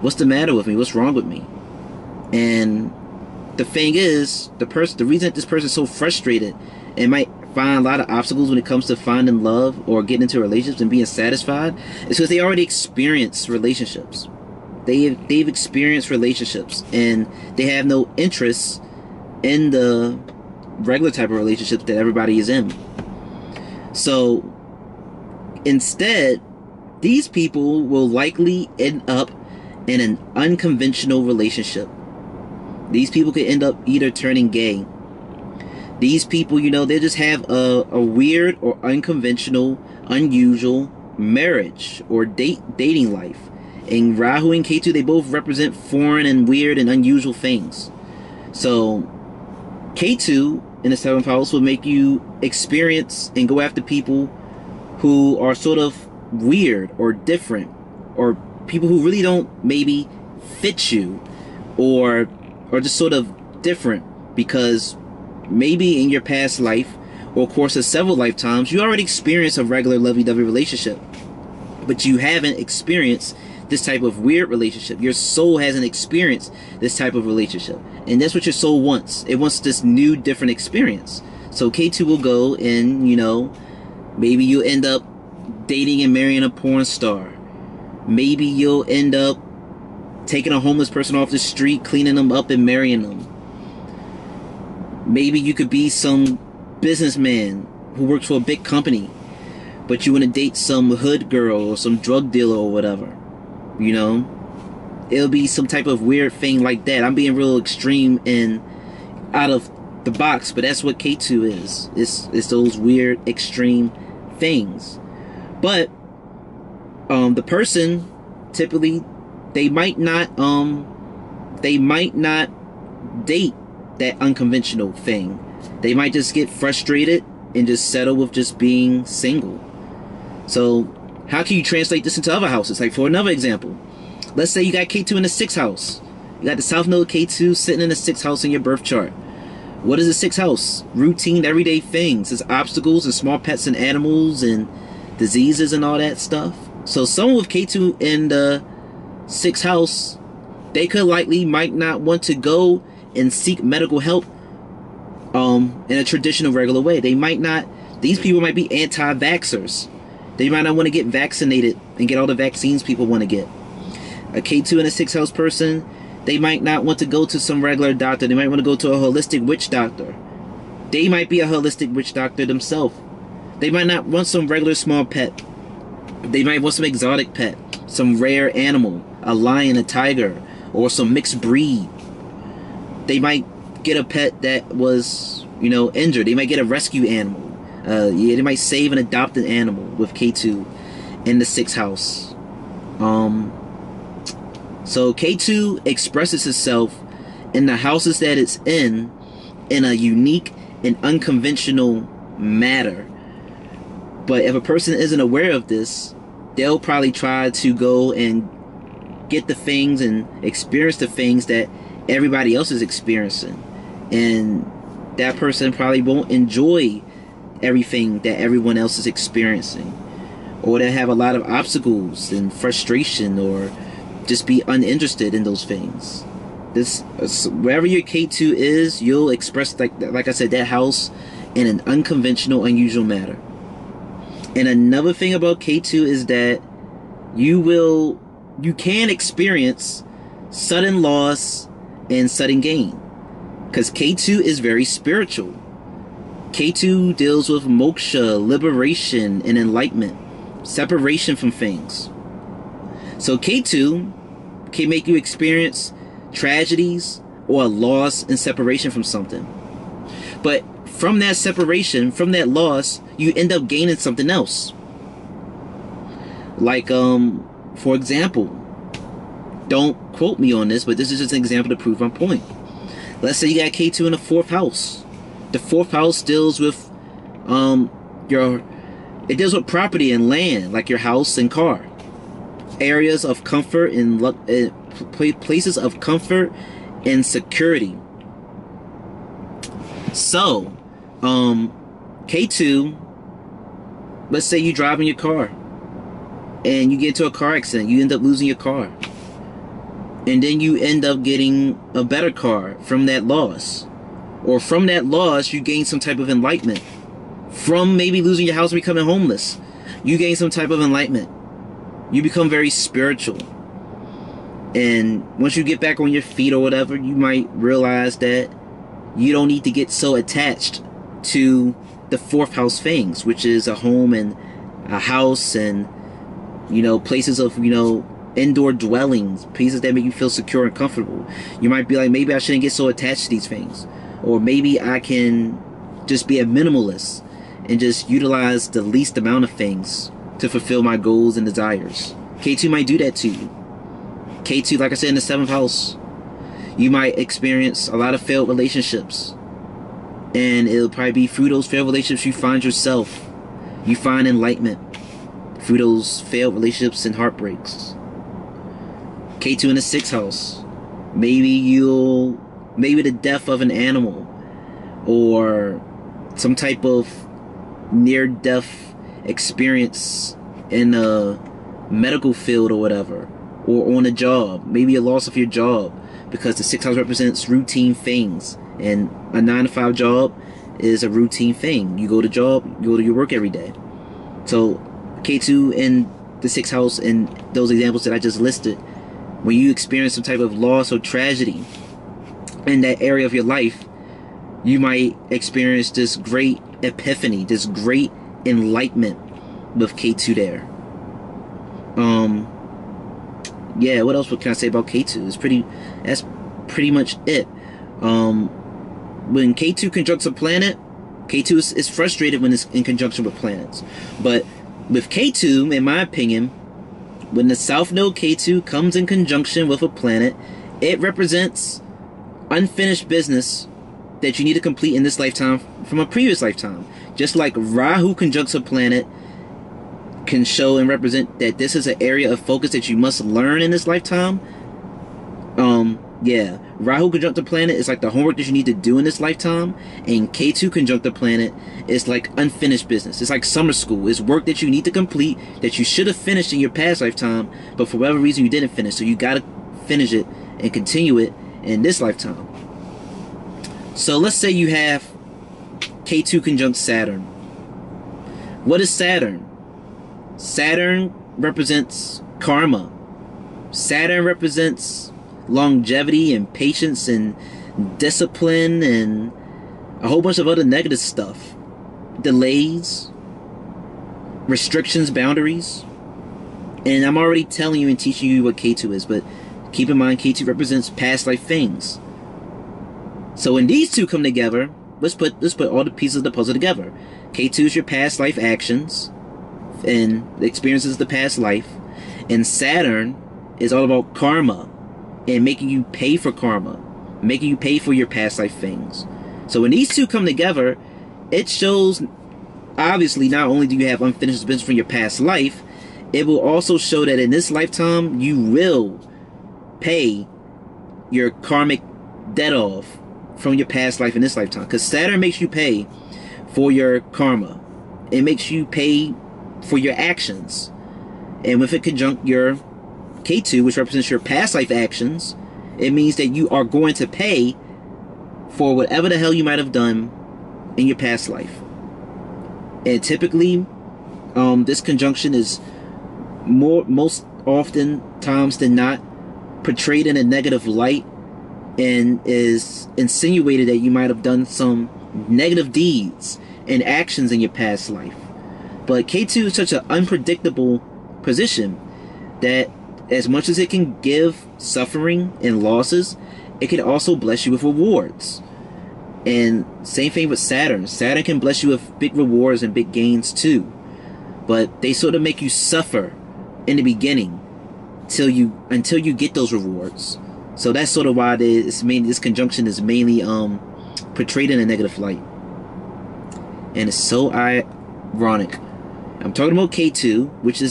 What's the matter with me? What's wrong with me? And the thing is, the reason that this person is so frustrated and might find a lot of obstacles when it comes to finding love or getting into relationships and being satisfied is because they already experienced relationships. They've experienced relationships, and they have no interest in the regular type of relationships that everybody is in. So instead, these people will likely end up in an unconventional relationship. These people could end up either turning gay. These people, you know, they just have a weird or unconventional, unusual marriage or dating life. And Rahu and Ketu, they both represent foreign and weird and unusual things. So Ketu in the 7th house will make you experience and go after people who are sort of weird or different, or people who really don't maybe fit you, or just sort of different, because maybe in your past life or course of several lifetimes you already experienced a regular lovey-dovey relationship, but you haven't experienced this type of weird relationship. Your soul hasn't experienced this type of relationship, and that's what your soul wants. It wants this new, different experience. So K2 will go and, you know, maybe you'll end up dating and marrying a porn star. Maybe you'll end up taking a homeless person off the street, cleaning them up and marrying them. Maybe you could be some businessman who works for a big company, but you want to date some hood girl or some drug dealer or whatever. You know, it'll be some type of weird thing like that. I'm being real extreme and out of the box, but that's what K2 is. It's those weird, extreme things. But the person typically, they might not date that unconventional thing. They might just get frustrated and just settle with just being single. So how can you translate this into other houses? Like, for another example, let's say you got K2 in the 6th house. You got the South Node K2 sitting in the 6th house in your birth chart. What is the 6th house? Routine, everyday things. It's obstacles and small pets and animals and diseases and all that stuff. So someone with K2 in the 6th house, they could might not want to go and seek medical help in a traditional, regular way. They might not. These people might be anti-vaxxers. They might not want to get vaccinated and get all the vaccines people want to get. A K2 in a 6th house person, they might not want to go to some regular doctor. They might want to go to a holistic witch doctor. They might be a holistic witch doctor themselves. They might not want some regular small pet. They might want some exotic pet, some rare animal, a lion, a tiger, or some mixed breed. They might get a pet that was, you know, injured. They might get a rescue animal. They might save an adopted animal with K2 in the 6th house. So K2 expresses itself in the houses that it's in a unique and unconventional manner. But if a person isn't aware of this, they'll probably try to go and get the things and experience the things that everybody else is experiencing. And that person probably won't enjoy everything that everyone else is experiencing, or they have a lot of obstacles and frustration, or just be uninterested in those things. This, wherever your K2 is, you'll express, like I said, that house in an unconventional, unusual manner. And another thing about K2 is that you can experience sudden loss and sudden gain, because K2 is very spiritual. Ketu deals with moksha, liberation, and enlightenment, separation from things. So Ketu can make you experience tragedies or a loss and separation from something. But from that separation, from that loss, you end up gaining something else. Like, for example, don't quote me on this, but this is just an example to prove my point. Let's say you got Ketu in the 4th house. The 4th house deals with it deals with property and land, like your house and car. Areas of comfort and places of comfort and security. So, K2, let's say you drive in your car and you get into a car accident, you end up losing your car. And then you end up getting a better car from that loss. Or from that loss, you gain some type of enlightenment. From maybe losing your house and becoming homeless, you gain some type of enlightenment. You become very spiritual. And once you get back on your feet or whatever, you might realize that you don't need to get so attached to the 4th house things, which is a home and a house and, you know, places of, you know, indoor dwellings, places that make you feel secure and comfortable. You might be like, maybe I shouldn't get so attached to these things. Or maybe I can just be a minimalist and just utilize the least amount of things to fulfill my goals and desires. K2 might do that to you. K2, like I said, in the 7th house, you might experience a lot of failed relationships. And it'll probably be through those failed relationships you find yourself. You find enlightenment through those failed relationships and heartbreaks. K2 in the 6th house. Maybe the death of an animal, or some type of near-death experience in a medical field or whatever, or on a job. Maybe a loss of your job, because the 6th house represents routine things, and a 9-to-5 job is a routine thing. You go to your work every day. So K2 in the 6th house, and those examples that I just listed, when you experience some type of loss or tragedy in that area of your life, you might experience this great epiphany, this great enlightenment with K2 there. Yeah, what else can I say about K2? That's pretty much it. When K2 conjuncts a planet, K2 is frustrated when it's in conjunction with planets. But with K2, in my opinion, when the South Node K2 comes in conjunction with a planet, it represents unfinished business that you need to complete in this lifetime from a previous lifetime. Just like Rahu conjuncts a planet can show and represent that this is an area of focus that you must learn in this lifetime. Yeah, Rahu conjunct a planet is like the homework that you need to do in this lifetime, and K2 conjunct a planet is like unfinished business. It's like summer school. It's work that you need to complete that you should have finished in your past lifetime, but for whatever reason you didn't finish. So you gotta finish it and continue it in this lifetime. So let's say you have K2 conjunct Saturn. What is Saturn? Saturn represents karma. Saturn represents longevity and patience and discipline and a whole bunch of other negative stuff. Delays, restrictions, boundaries. And I'm already telling you and teaching you what Ketu is, but keep in mind Ketu represents past life things. So when these two come together, let's put all the pieces of the puzzle together. Ketu is your past life actions and the experiences of the past life, and Saturn is all about karma and making you pay for karma, making you pay for your past life things. So when these two come together, it shows, obviously, not only do you have unfinished business from your past life, it will also show that in this lifetime, you will pay your karmic debt off from your past life in this lifetime. Because Saturn makes you pay for your karma. It makes you pay for your actions. And with it conjunct your Ketu, which represents your past life actions, it means that you are going to pay for whatever the hell you might have done in your past life. And typically, this conjunction is most often times than not portrayed in a negative light and is insinuated that you might have done some negative deeds and actions in your past life. But Ketu is such an unpredictable position that as much as it can give suffering and losses, it can also bless you with rewards. And same thing with Saturn. Saturn can bless you with big rewards and big gains too. But they sort of make you suffer in the beginning until you get those rewards. So that's sort of why this conjunction is mainly portrayed in a negative light. And it's so ironic. I'm talking about Ketu, which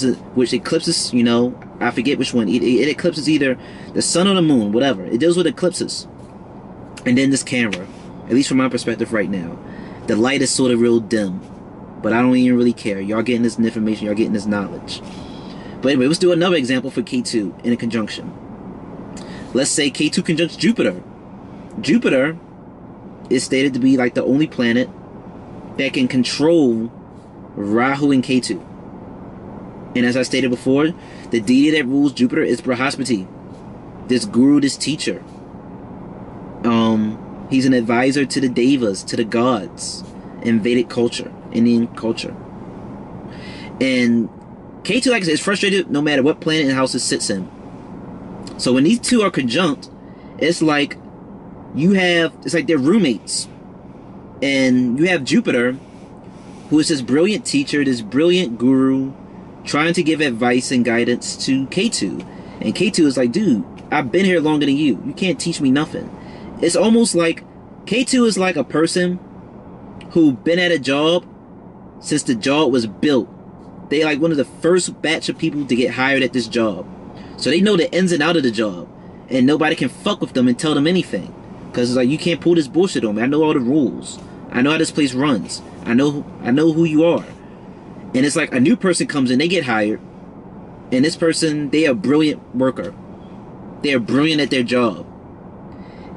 eclipses, I forget which one. It eclipses either the sun or the moon, whatever. It deals with eclipses. And then this camera, at least from my perspective right now, the light is sort of real dim. But I don't even really care. Y'all getting this information, y'all getting this knowledge. But anyway, let's do another example for Ketu in a conjunction. Let's say Ketu conjuncts Jupiter. Jupiter is stated to be like the only planet that can control Rahu and Ketu. And as I stated before, the deity that rules Jupiter is Brahaspati, this guru, this teacher. He's an advisor to the devas, to the gods in Vedic culture, Indian culture. And Ketu, like I said, is frustrated no matter what planet and house it sits in. So when these two are conjunct, it's like they're roommates. And you have Jupiter, who is this brilliant teacher, this brilliant guru, trying to give advice and guidance to Ketu. And Ketu is like, dude, I've been here longer than you. You can't teach me nothing. It's almost like Ketu is like a person who been at a job since the job was built. They like one of the first batch of people to get hired at this job. So they know the ins and outs of the job. And nobody can fuck with them and tell them anything. Because it's like, you can't pull this bullshit on me. I know all the rules. I know how this place runs. I know who you are. And it's like a new person comes in, they get hired. And this person, they are a brilliant worker. They are brilliant at their job.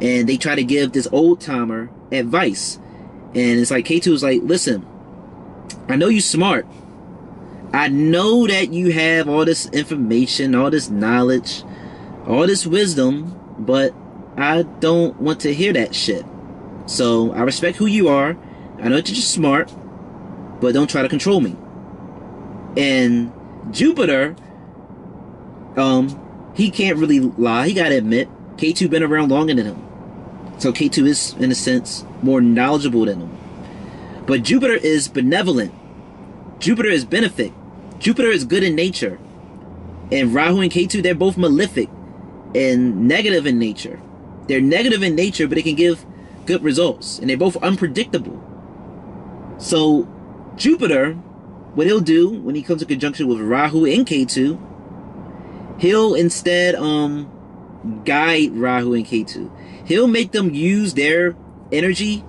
And they try to give this old timer advice. And it's like, Ketu is like, listen, I know you're smart. I know that you have all this information, all this knowledge, all this wisdom, but I don't want to hear that shit. So I respect who you are. I know that you're just smart, but don't try to control me. And Jupiter, he can't really lie. He gotta admit, Ketu been around longer than him. So Ketu is, in a sense, more knowledgeable than him. But Jupiter is benevolent. Jupiter is benefic. Jupiter is good in nature. And Rahu and Ketu, they're both malefic and negative in nature. They're negative in nature, but they can give good results. And they're both unpredictable. So Jupiter, what he'll do when he comes in conjunction with Rahu and Ketu, he'll instead guide Rahu and Ketu. He'll make them use their energy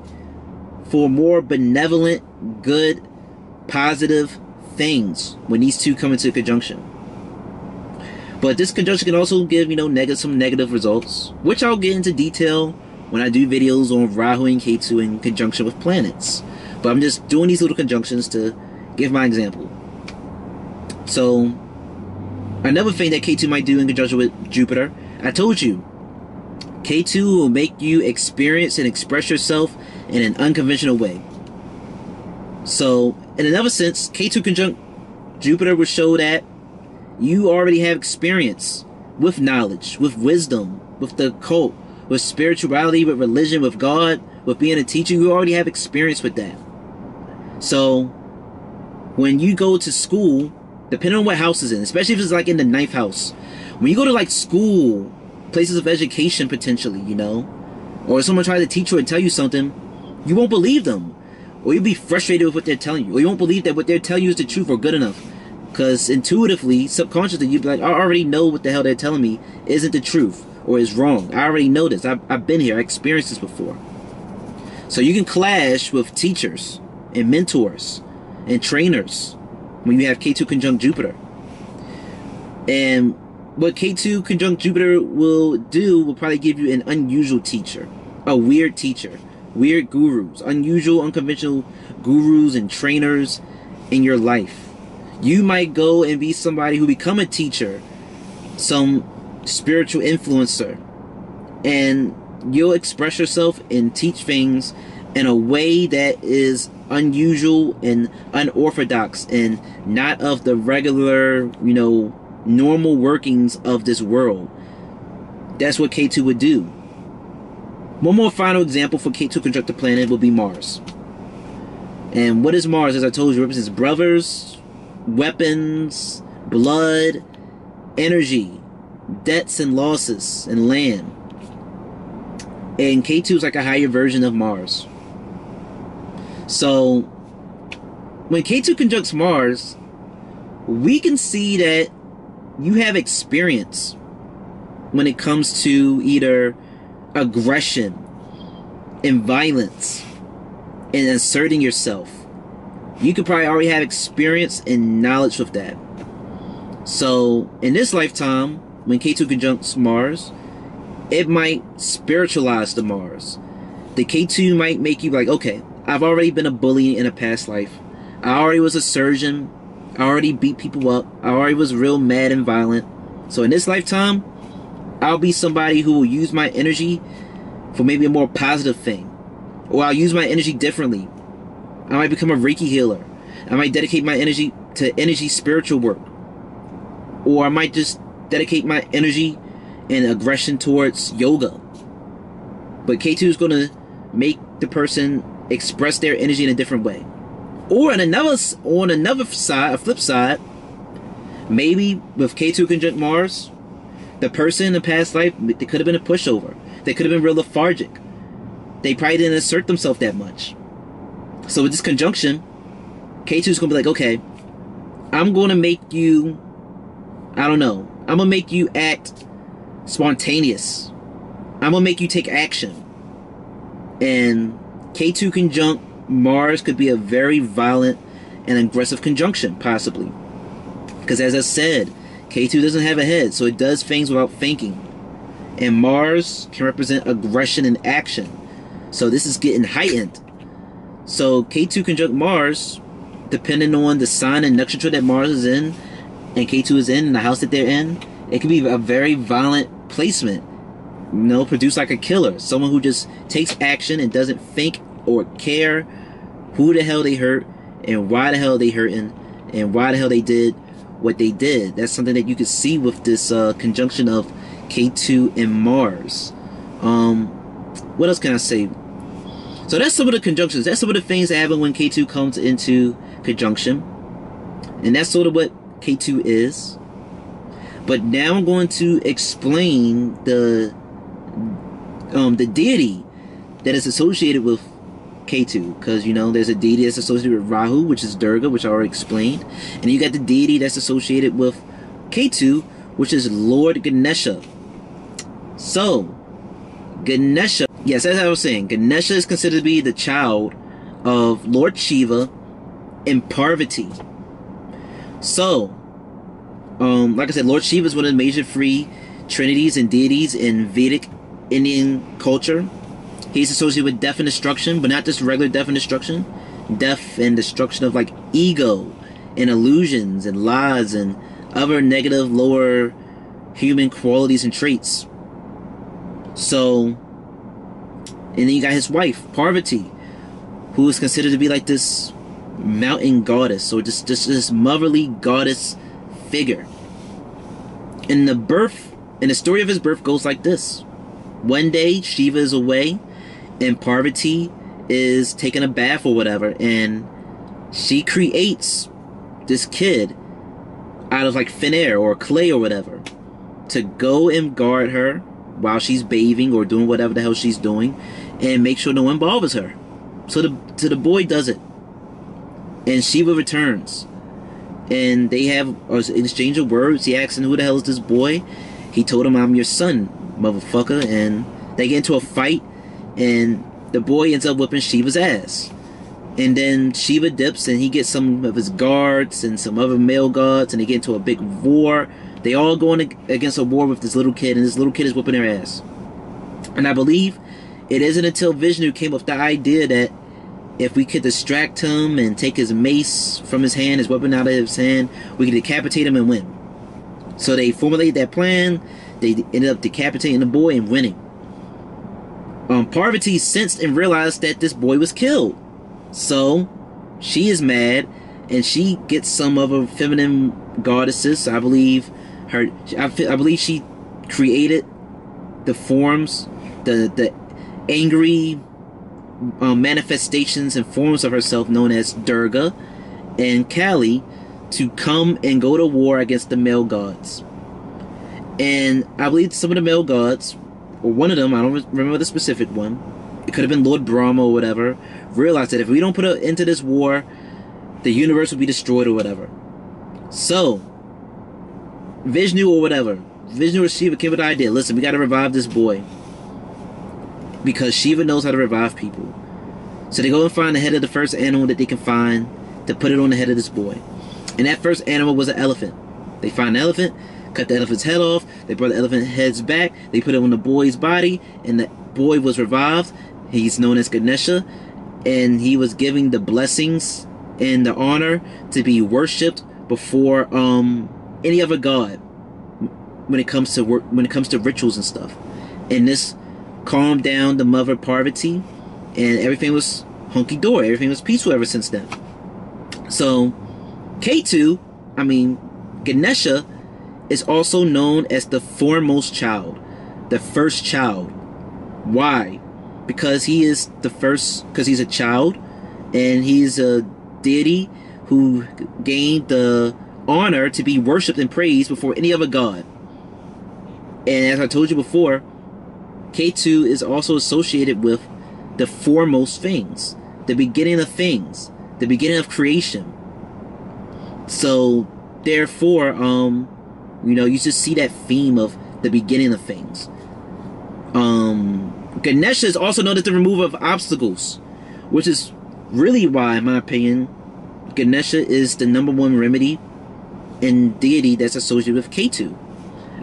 for more benevolent, good, positive things when these two come into conjunction. But this conjunction can also give, some negative results, which I'll get into detail when I do videos on Rahu and Ketu in conjunction with planets. But I'm just doing these little conjunctions to give my example. So, another thing that Ketu might do in conjunction with Jupiter, I told you, Ketu will make you experience and express yourself in an unconventional way. So, in another sense, Ketu conjunct Jupiter will show that you already have experience with knowledge, with wisdom, with the occult, with spirituality, with religion, with God, with being a teacher. You already have experience with that. So, when you go to school, depending on what house is in, especially if it's like in the 9th house, when you go to like school, places of education potentially, or someone tries to teach you and tell you something, you won't believe them. Or you'll be frustrated with what they're telling you. Or you won't believe that what they're telling you is the truth or good enough. Because intuitively, subconsciously, you'd be like, I already know what the hell they're telling me isn't the truth or is wrong. I already know this. I've been here. I experienced this before. So you can clash with teachers and mentors and trainers when you have Ketu conjunct Jupiter. And what Ketu conjunct Jupiter will do will probably give you an unusual teacher, a weird teacher, weird gurus, unusual, unconventional gurus and trainers in your life. You might go and be somebody who become a teacher, some spiritual influencer, and you'll express yourself and teach things in a way that is unusual and unorthodox and not of the regular, normal workings of this world. That's what Ketu would do. One more final example for Ketu conjunct the planet will be Mars. And what is Mars? As I told you, represents brothers, weapons, blood, energy, debts and losses, and land. And Ketu is like a higher version of Mars. So when Ketu conjuncts Mars, we can see that you have experience when it comes to either aggression and violence and asserting yourself. You could probably already have experience and knowledge with that. So in this lifetime, when Ketu conjuncts Mars, it might spiritualize the Mars. The Ketu might make you like, okay, I've already been a bully in a past life. I already was a surgeon. I already beat people up. I already was real mad and violent. So in this lifetime, I'll be somebody who will use my energy for maybe a more positive thing. Or I'll use my energy differently. I might become a Reiki healer. I might dedicate my energy to spiritual work. Or I might just dedicate my energy and aggression towards yoga. But Ketu is going to make the person express their energy in a different way. Or on another side, a flip side, maybe with Ketu conjunct Mars, the person in the past life, they could have been a pushover. They could have been real lethargic. They probably didn't assert themselves that much. So with this conjunction, Ketu is going to be like, okay, I'm going to make you, I don't know, I'm going to make you act spontaneous. I'm going to make you take action. And Ketu conjunct Mars could be a very violent and aggressive conjunction, possibly. Because as I said, Ketu doesn't have a head, so it does things without thinking. And Mars can represent aggression and action. So this is getting heightened. So Ketu conjunct Mars, depending on the sign and nakshatra that Mars is in, and Ketu is in, the house that they're in, it could be a very violent placement. You know, produced like a killer. Someone who just takes action and doesn't think or care who the hell they hurt and why the hell they hurting and why the hell they did what they did. That's something that you can see with this conjunction of Ketu and Mars. What else can I say? So that's some of the conjunctions. That's some of the things that happen when Ketu comes into conjunction. And that's sort of what Ketu is. But now I'm going to explain the deity that is associated with Ketu, because you know there's a deity that's associated with Rahu, which is Durga, which I already explained, and you got the deity that's associated with Ketu, which is Lord Ganesha. So Ganesha, yes, as I was saying, Ganesha is considered to be the child of Lord Shiva and Parvati. So like I said, Lord Shiva is one of the major three trinities and deities in Vedic Indian culture. He's associated with death and destruction, but not just regular death and destruction. Death and destruction of like ego and illusions and lies and other negative lower human qualities and traits. So, and then you got his wife, Parvati, who is considered to be like this mountain goddess, or just this motherly goddess figure. And the story of his birth goes like this. One day, Shiva is away, and Parvati is taking a bath or whatever, and she creates this kid out of like thin air or clay or whatever to go and guard her while she's bathing or doing whatever the hell she's doing, and make sure no one bothers her. So the boy does it, and Shiva returns, and they have an exchange of words. He asks him, who the hell is this boy? He told him, I'm your son, motherfucker. And they get into a fight, and the boy ends up whipping Shiva's ass. And then Shiva dips, and he gets some of his guards and some other male gods, and they get into a big war. They all go against a war with this little kid, and this little kid is whipping their ass. And I believe it isn't until Vishnu came up with the idea that if we could distract him and take his mace from his hand, his weapon out of his hand, we could decapitate him and win. So they formulated that plan. They ended up decapitating the boy and winning. Parvati sensed and realized that this boy was killed. So she is mad, and she gets some of her feminine goddesses. I believe she created the forms, the angry manifestations and forms of herself known as Durga and Kali to come and go to war against the male gods. And I believe some of the male gods, or one of them, I don't remember the specific one, it could have been Lord Brahma or whatever, realized that if we don't put an end to this war, the universe will be destroyed or whatever. So, Vishnu or whatever, Vishnu or Shiva came with the idea, listen, we gotta revive this boy. Because Shiva knows how to revive people. So they go and find the head of the first animal that they can find to put it on the head of this boy. And that first animal was an elephant. They find an elephant, cut the elephant's head off, they brought the elephant head's back, they put it on the boy's body, and the boy was revived. He's known as Ganesha, and he was giving the blessings and the honor to be worshipped before any other god when it comes to rituals and stuff. And this calmed down the mother Parvati, and everything was hunky-dory, everything was peaceful ever since then. So Ketu, Ganesha, is also known as the foremost child, the first child. Why? Because he is the first, because he's a child, and he's a deity who gained the honor to be worshipped and praised before any other god. And as I told you before, Ketu is also associated with the foremost things, the beginning of things, the beginning of creation. So therefore, you just see that theme of the beginning of things. Ganesha is also known as the remover of obstacles, which is really why, in my opinion, Ganesha is the #1 remedy and deity that's associated with Ketu.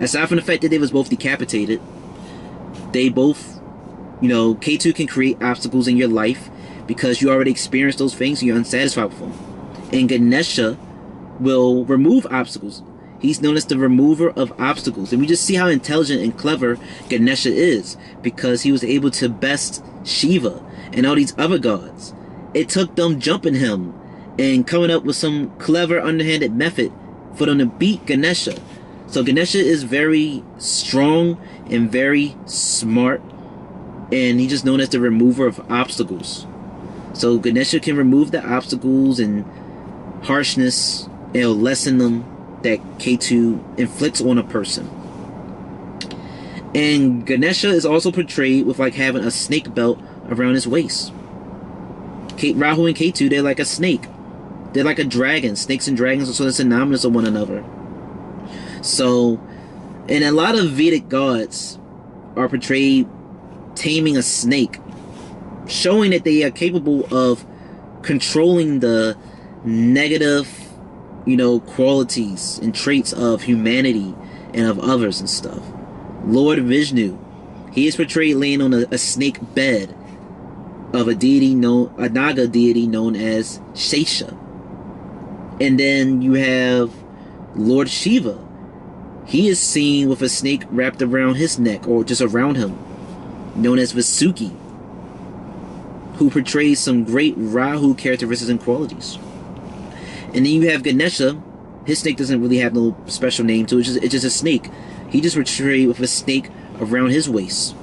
Aside from the fact that they was both decapitated, they both, Ketu can create obstacles in your life because you already experienced those things and you're unsatisfied with them. And Ganesha will remove obstacles. He's known as the remover of obstacles. And we just see how intelligent and clever Ganesha is, because he was able to best Shiva and all these other gods. It took them jumping him and coming up with some clever, underhanded method for them to beat Ganesha. So Ganesha is very strong and very smart, and he's just known as the remover of obstacles. So Ganesha can remove the obstacles and harshness, and it'll lessen them that Ketu inflicts on a person. And Ganesha is also portrayed with like having a snake belt around his waist. Rahu and Ketu, they're like a snake. They're like a dragon. Snakes and dragons are sort of synonymous with one another. So, and a lot of Vedic gods are portrayed taming a snake, showing that they are capable of controlling the negative, qualities and traits of humanity and of others and stuff. Lord Vishnu, he is portrayed laying on a snake bed of a Naga deity known as Shesha. And then you have Lord Shiva. He is seen with a snake wrapped around his neck, or just around him, known as Vasuki, who portrays some great Rahu characteristics and qualities. And then you have Ganesha. His snake doesn't really have no special name to it. It's just a snake. He just portrayed with a snake around his waist,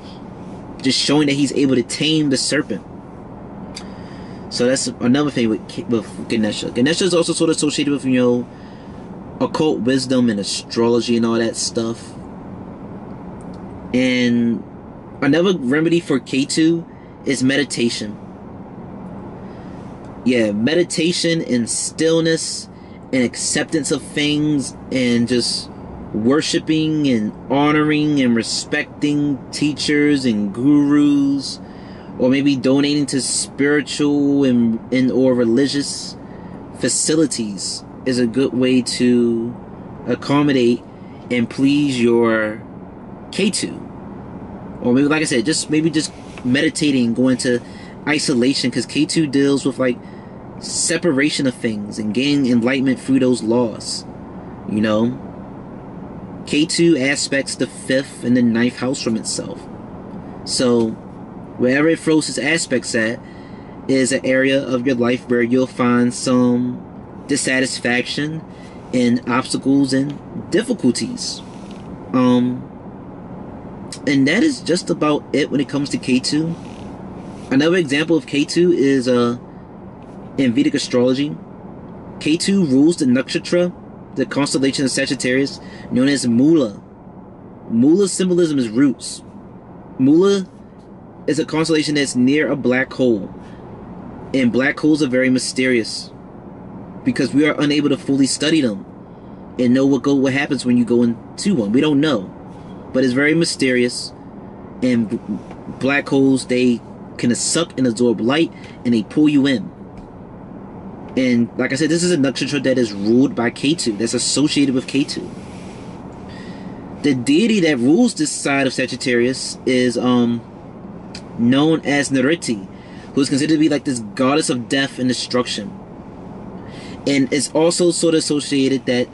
just showing that he's able to tame the serpent. So that's another thing with Ganesha. Ganesha is also sort of associated with, occult wisdom and astrology and all that stuff. And another remedy for Ketu is meditation. Yeah, meditation and stillness and acceptance of things, and just worshiping and honoring and respecting teachers and gurus, or maybe donating to spiritual and or religious facilities is a good way to accommodate and please your Ketu. Or maybe, like I said, just meditating, going to isolation, because Ketu deals with like separation of things and gaining enlightenment through those laws. Ketu aspects the 5th and the 9th house from itself. So wherever it throws its aspects at is an area of your life where you'll find some dissatisfaction and obstacles and difficulties. And that is just about it when it comes to Ketu. Another example of Ketu is in Vedic astrology. Ketu rules the nakshatra, the constellation of Sagittarius, known as Mula. Mula's symbolism is roots. Mula is a constellation that's near a black hole. And black holes are very mysterious because we are unable to fully study them and know what happens when you go into one. We don't know. But it's very mysterious. And black holes, they can suck and absorb light, and they pull you in. And like I said, this is a nakshatra that is ruled by Ketu, that's associated with Ketu. The deity that rules this side of Sagittarius is known as Nriti, who is considered to be like this goddess of death and destruction. And it's also sort of associated that,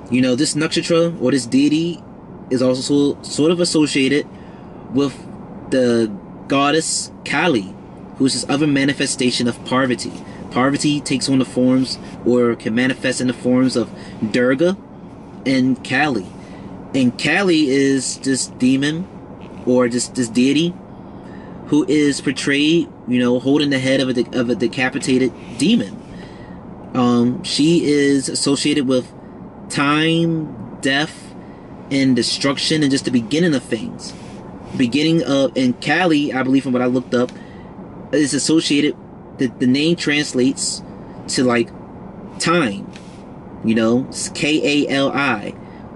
you know, this nakshatra or this deity is also sort of associated with the goddess Kali, who is this other manifestation of Parvati. Parvati takes on the forms, or can manifest in the forms, of Durga and Kali. And Kali is this demon, or this deity, who is portrayed, you know, holding the head of a decapitated demon. She is associated with time, death, and destruction, and just the beginning of things. And Kali, I believe from what I looked up, is associated, the name translates to like time, you know, it's Kali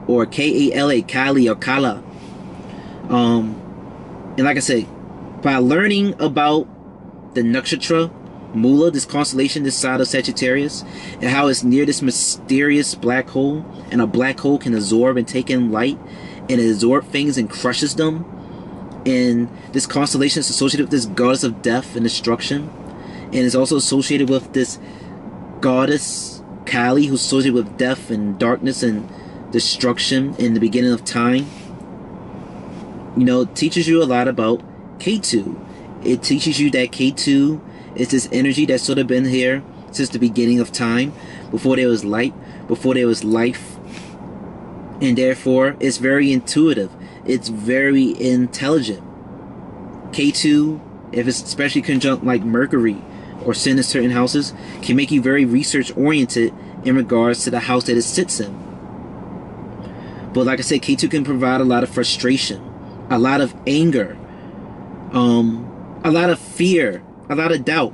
or Kala, Kali or Kala. And like I said, by learning about the nakshatra Mula, this constellation, this side of Sagittarius, and how it's near this mysterious black hole, and a black hole can absorb and take in light, and it absorbs things and crushes them. And this constellation is associated with this goddess of death and destruction, and is also associated with this goddess Kali, who's associated with death and darkness and destruction in the beginning of time. You know, it teaches you a lot about Ketu. It teaches you that Ketu is this energy that's sort of been here since the beginning of time, before there was light, before there was life. And therefore, it's very intuitive. It's very intelligent. Ketu, if it's especially conjunct like Mercury or sin in certain houses, can make you very research oriented in regards to the house that it sits in. But like I said, Ketu can provide a lot of frustration, a lot of anger, a lot of fear, a lot of doubt.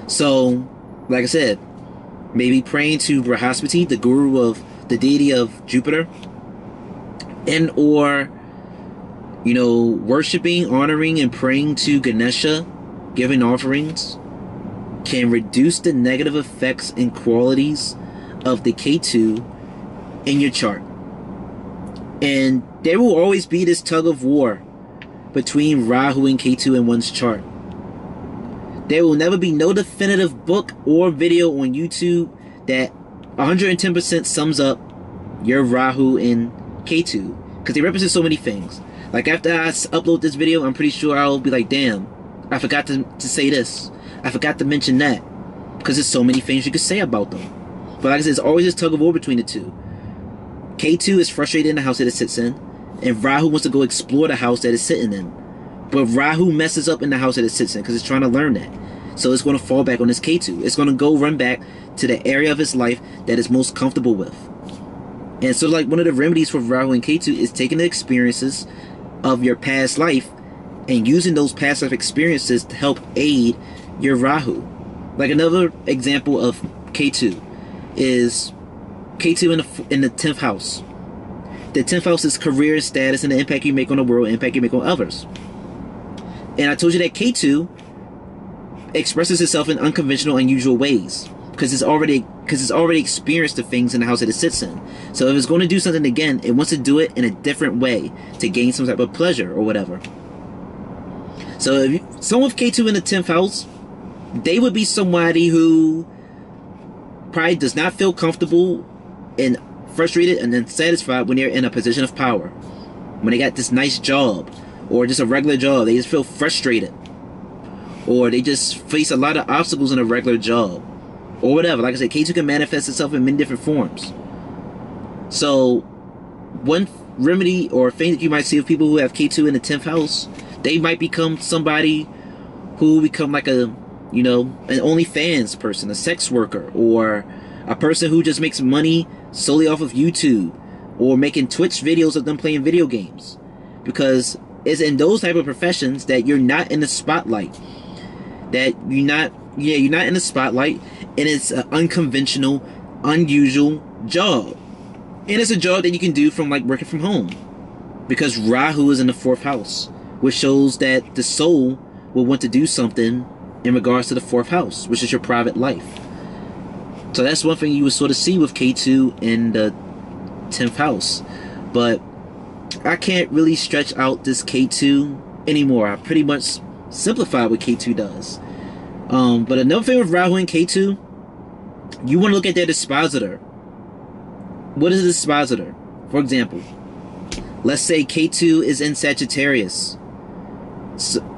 So, like I said, maybe praying to Brihaspati, the guru of the deity of Jupiter, and or, you know, worshiping, honoring, and praying to Ganesha, giving offerings, can reduce the negative effects and qualities of the Ketu in your chart. And there will always be this tug of war between Rahu and Ketu in one's chart. There will never be no definitive book or video on YouTube that 110% sums up your Rahu and Ketu, because they represent so many things. Like after I upload this video, I'm pretty sure I'll be like, damn, I forgot to say this, I forgot to mention that, because there's so many things you could say about them. But like I said, there's always this tug of war between the two. Ketu is frustrated in the house that it sits in, and Rahu wants to go explore the house that it's sitting in. But Rahu messes up in the house that it sits in because it's trying to learn that. So it's going to fall back on this Ketu. It's going to go run back to the area of its life that it's most comfortable with. And so like one of the remedies for Rahu and Ketu is taking the experiences of your past life and using those past life experiences to help aid your Rahu. Like another example of Ketu is Ketu in the 10th house. The 10th house is career, status, and the impact you make on the world, impact you make on others. And I told you that Ketu expresses itself in unconventional, unusual ways, because it's already experienced the things in the house that it sits in. So if it's going to do something again, it wants to do it in a different way to gain some type of pleasure or whatever. So if someone with Ketu in the 10th house, they would be somebody who probably does not feel comfortable and frustrated and unsatisfied when they're in a position of power. When they got this nice job or just a regular job, they just feel frustrated. Or they just face a lot of obstacles in a regular job. Or whatever. Like I said, Ketu can manifest itself in many different forms. So, one remedy or thing that you might see of people who have Ketu in the 10th house, they might become somebody who become like a, you know, an OnlyFans person, a sex worker, or a person who just makes money solely off of YouTube, or making Twitch videos of them playing video games, because it's in those type of professions that you're not in the spotlight, that you're not in the spotlight, and it's an unconventional, unusual job, and it's a job that you can do from like working from home, because Rahu is in the 4th house, which shows that the soul will want to do something in regards to the 4th house, which is your private life. So that's one thing you would sort of see with Ketu in the 10th house. But I can't really stretch out this Ketu anymore. I pretty much simplified what Ketu does. But another thing with Rahu and Ketu, you want to look at their dispositor. What is a dispositor? For example, let's say Ketu is in Sagittarius.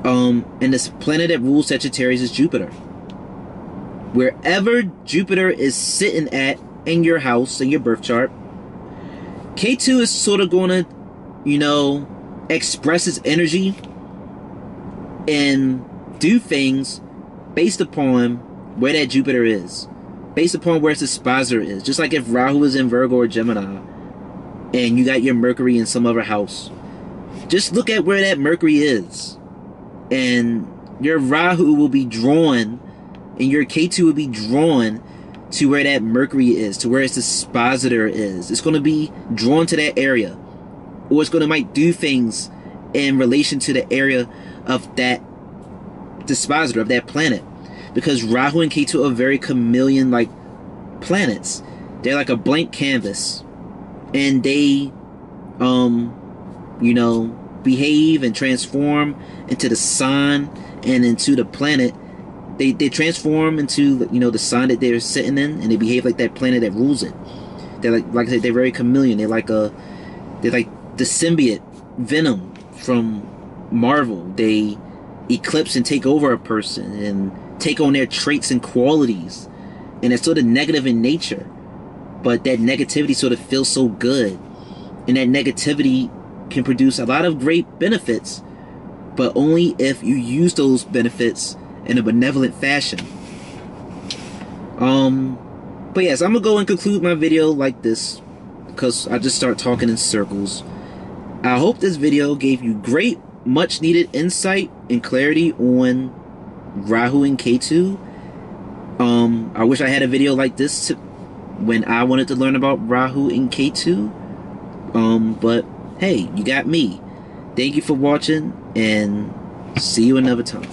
And this planet that rules Sagittarius is Jupiter. Wherever Jupiter is sitting at in your house, in your birth chart, Ketu is sort of going to, you know, express its energy and do things based upon where that Jupiter is, based upon where its dispositor is. Just like if Rahu is in Virgo or Gemini and you got your Mercury in some other house, just look at where that Mercury is, and your Rahu will be drawn, and your Ketu will be drawn to where that Mercury is, to where its dispositor is. It's going to be drawn to that area, or it's going to might do things in relation to the area of that dispositor, of that planet, because Rahu and Ketu are very chameleon-like planets. They're like a blank canvas, and they, you know, behave and transform into the sign and into the planet. They transform into, you know, the sign that they're sitting in, and they behave like that planet that rules it. They're like I said, they're very chameleon. They're like the symbiote Venom from Marvel. They eclipse and take over a person and take on their traits and qualities, and it's sort of negative in nature, but that negativity sort of feels so good, and that negativity can produce a lot of great benefits, but only if you use those benefits in a benevolent fashion. But yes, I'm gonna go and conclude my video like this, because I just start talking in circles. I hope this video gave you great, much needed insight and clarity on Rahu and Ketu. I wish I had a video like this when I wanted to learn about Rahu and Ketu. But hey, you got me. Thank you for watching, and see you another time.